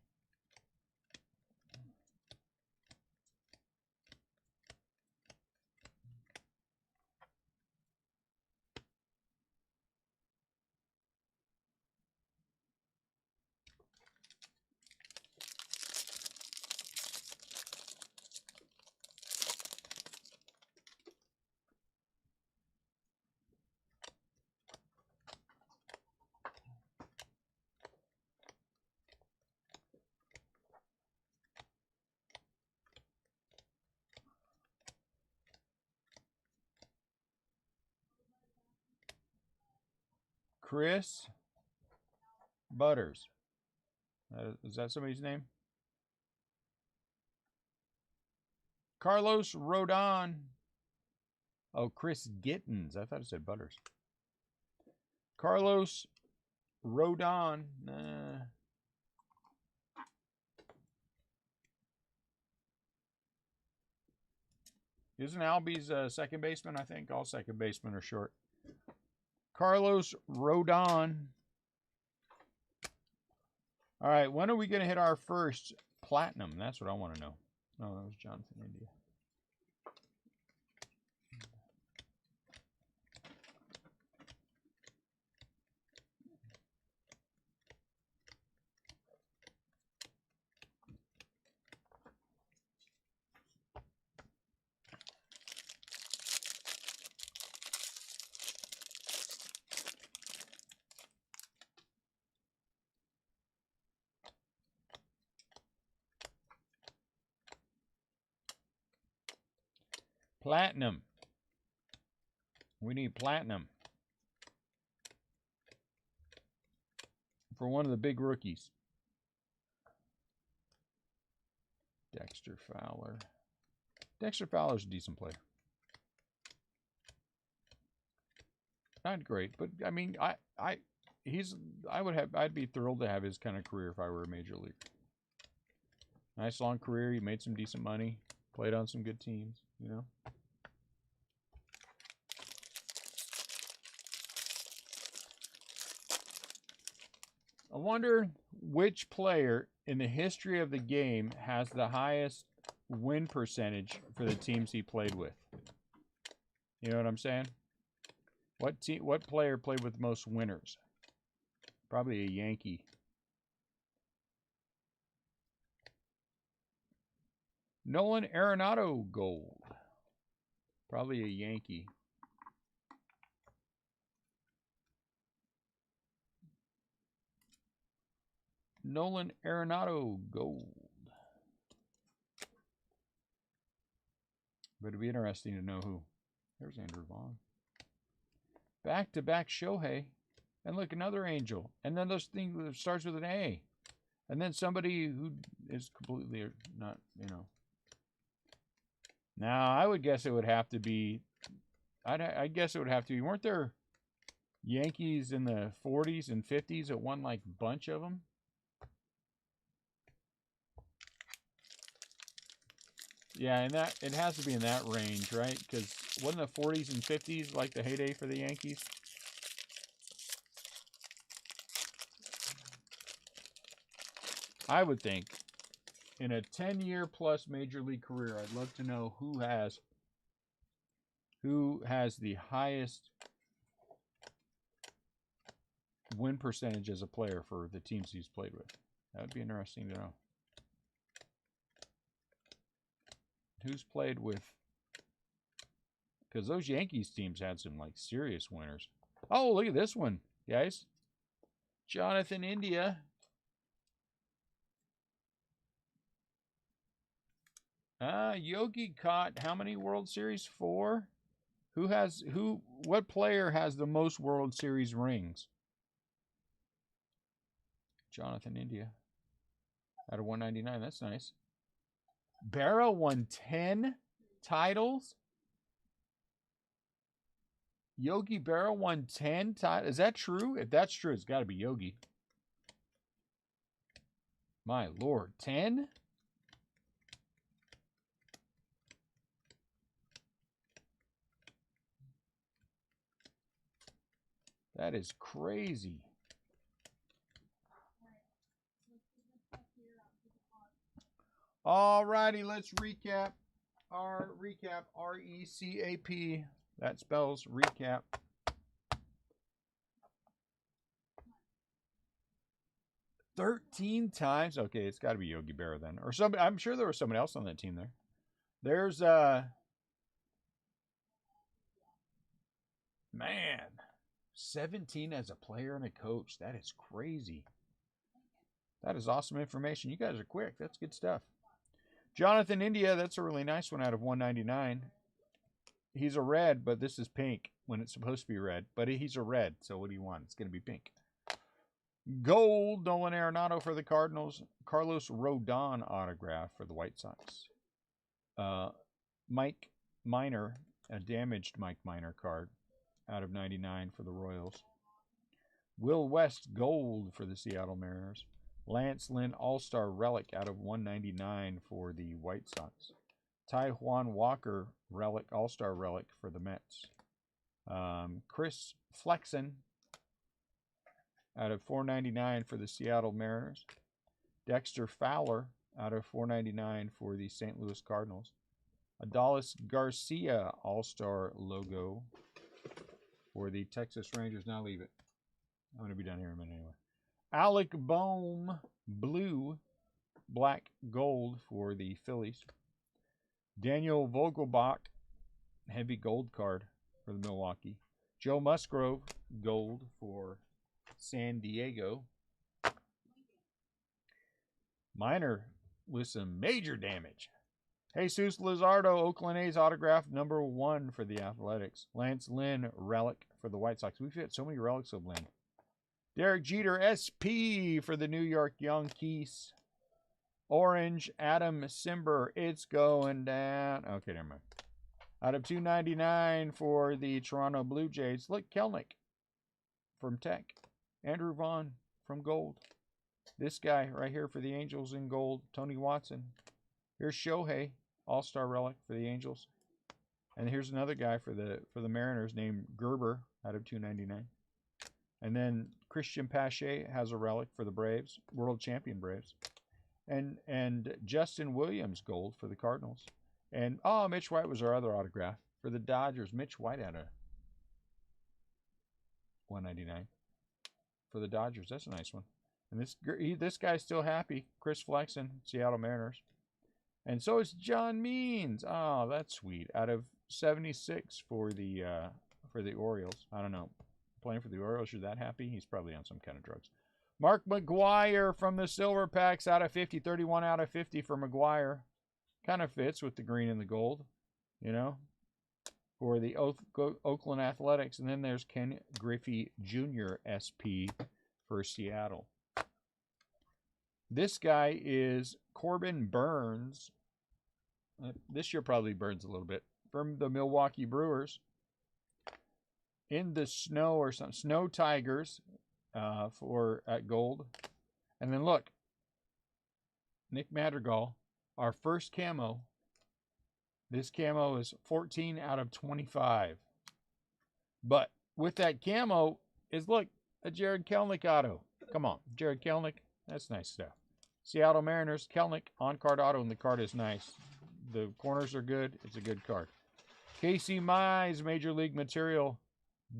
Chris Butters. Is that somebody's name? Carlos Rodon. Oh, Chris Gittins. I thought it said Butters. Carlos Rodon. Isn't Albie's second baseman, I think? All second basemen are short. Carlos Rodon. All right, when are we going to hit our first platinum? That's what I want to know. Oh, that was Jonathan India. Platinum. We need platinum for one of the big rookies. Dexter Fowler. Dexter Fowler's a decent player. Not great, but I mean, I'd be thrilled to have his kind of career if I were a major league. Nice long career. He made some decent money. Played on some good teams, you know. I wonder which player in the history of the game has the highest win percentage for the teams he played with. You know what I'm saying? What player played with most winners? Probably a Yankee. Nolan Arenado gold. Probably a Yankee. Nolan Arenado gold. But it'd be interesting to know who. There's Andrew Vaughn. Back-to-back Shohei. And look, another Angel. And then those things that starts with an A. And then somebody who is completely not, you know. Now, I would guess it would have to be, I guess it would have to be, weren't there Yankees in the 40s and 50s that won like a bunch of them? Yeah, and that it has to be in that range, right? Because wasn't the 40s and 50s like the heyday for the Yankees? I would think in a 10-year plus major league career, I'd love to know who has the highest win percentage as a player for the teams he's played with. That would be interesting to know. Who's played with, because those Yankees teams had some like serious winners. Oh, look at this one, guys. Jonathan India. Yogi caught how many World Series? 4? What player has the most World Series rings? Jonathan India. Out of 199, that's nice. Barra won 10 titles. Yogi Berra won 10 titles. Is that true? If that's true, it's got to be Yogi. My Lord, 10? That is crazy. All righty, let's recap. Recap, R-E-C-A-P. That spells recap. $13 times. Okay, it's got to be Yogi Berra then, or somebody. I'm sure there was somebody else on that team there. There's man, 17 as a player and a coach. That is crazy. That is awesome information. You guys are quick. That's good stuff. Jonathan India, that's a really nice one out of 199. He's a red, but this is pink when it's supposed to be red. But he's a red, so what do you want? It's going to be pink. Gold, Nolan Arenado for the Cardinals. Carlos Rodon autograph for the White Sox. Mike Minor, a damaged Mike Minor card out of 99 for the Royals. Will West, gold for the Seattle Mariners. Lance Lynn All-Star relic out of 199 for the White Sox. Taijuan Walker relic, All-Star relic for the Mets. Chris Flexon out of 499 for the Seattle Mariners. Dexter Fowler out of 499 for the St. Louis Cardinals. Adolis Garcia All-Star logo for the Texas Rangers. Now leave it. I'm going to be done here in a minute anyway. Alec Boehm, blue, black, gold for the Phillies. Daniel Vogelbach, heavy gold card for the Milwaukee. Joe Musgrove, gold for San Diego. Minor with some major damage. Jesus Luzardo, Oakland A's autograph, number 1 for the Athletics. Lance Lynn, relic for the White Sox. We've got so many relics of Lynn. Derek Jeter, SP for the New York Yankees. Orange, Adam Simber. It's going down. Okay, never mind. Out of 299 for the Toronto Blue Jays. Look, Kelneck from Tech. Andrew Vaughn from Gold. This guy right here for the Angels in gold, Tony Watson. Here's Shohei, All-Star relic for the Angels. And here's another guy for the Mariners named Gerber out of 299. And then Christian Pache has a relic for the Braves, world champion Braves. And Justin Williams gold for the Cardinals. And Mitch White was our other autograph for the Dodgers. Mitch White out of 199 for the Dodgers. That's a nice one. And this guy's still happy. Chris Flexon, Seattle Mariners. And so is John Means. Oh, that's sweet. Out of 76 for the Orioles. I don't know. Playing for the Orioles, you're that happy? He's probably on some kind of drugs. Mark Mcguire from the Silver Packs out of 50. 31 out of 50 for Maguire. Kind of fits with the green and the gold, you know, for the Oakland Athletics. And then there's Griffey Jr. SP for Seattle. This guy is Corbin Burns. This year probably burns a little bit. From the Milwaukee Brewers. In the snow or something. Snow Tigers at gold. And then look. Nick Madrigal. Our first camo. This camo is 14 out of 25. But with that camo is, look, a Jared Kelneck auto. Come on, Jared Kelneck. That's nice stuff. Seattle Mariners, Kelneck, on-card auto, and the card is nice. The corners are good. It's a good card. Casey Mize, Major League Material,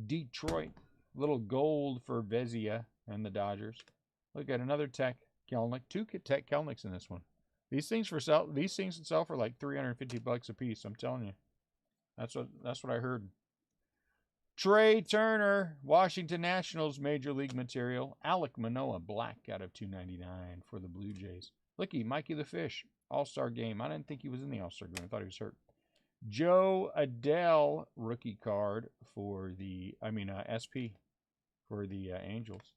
Detroit. Little gold for Vezia and the Dodgers. Look at another Tech Kelneck. 2 Tech Kelnecks in this one. These things sell for like $350 a piece. I'm telling you. That's what I heard. Trey Turner, Washington Nationals, Major League Material. Alek Manoah, black out of 299 for the Blue Jays. Looky, Mikey the Fish, All-Star Game. I didn't think he was in the All-Star Game. I thought he was hurt. Joe Adele, rookie card for the, SP for the Angels.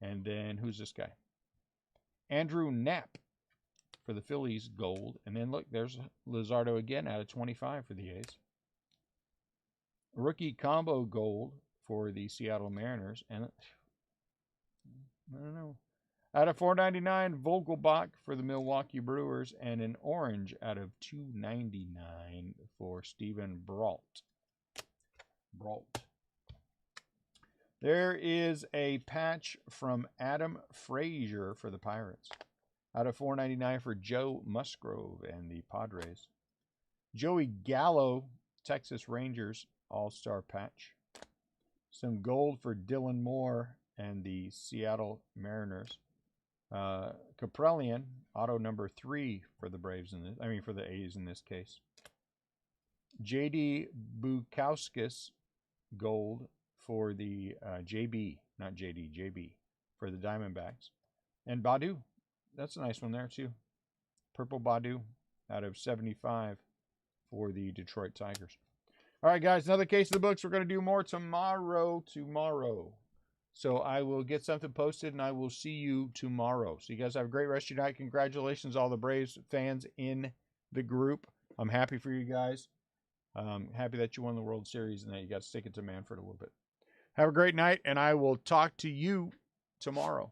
And then, who's this guy? Andrew Knapp for the Phillies, gold. And then, look, there's Luzardo again out of 25 for the A's. Rookie combo gold for the Seattle Mariners. And I don't know. Out of 499, Vogelbach for the Milwaukee Brewers. And an orange out of 299 for Stephen Brault. There is a patch from Adam Frazier for the Pirates. Out of 499 for Joe Musgrove and the Padres. Joey Gallo, Texas Rangers, All-Star patch. Some gold for Dylan Moore and the Seattle Mariners. Kaprelian, auto number 3 for the Braves for the A's in this case. J.D. Bukowskis, gold for the JB for the Diamondbacks. And Badu, that's a nice one there too. Purple Badu out of 75 for the Detroit Tigers. All right, guys, another case of the books. We're going to do more tomorrow. So I will get something posted, and I will see you tomorrow. So you guys have a great rest of your night. Congratulations, all the Braves fans in the group. I'm happy for you guys. Happy that you won the World Series and that you got to stick it to Manfred a little bit. Have a great night, and I will talk to you tomorrow.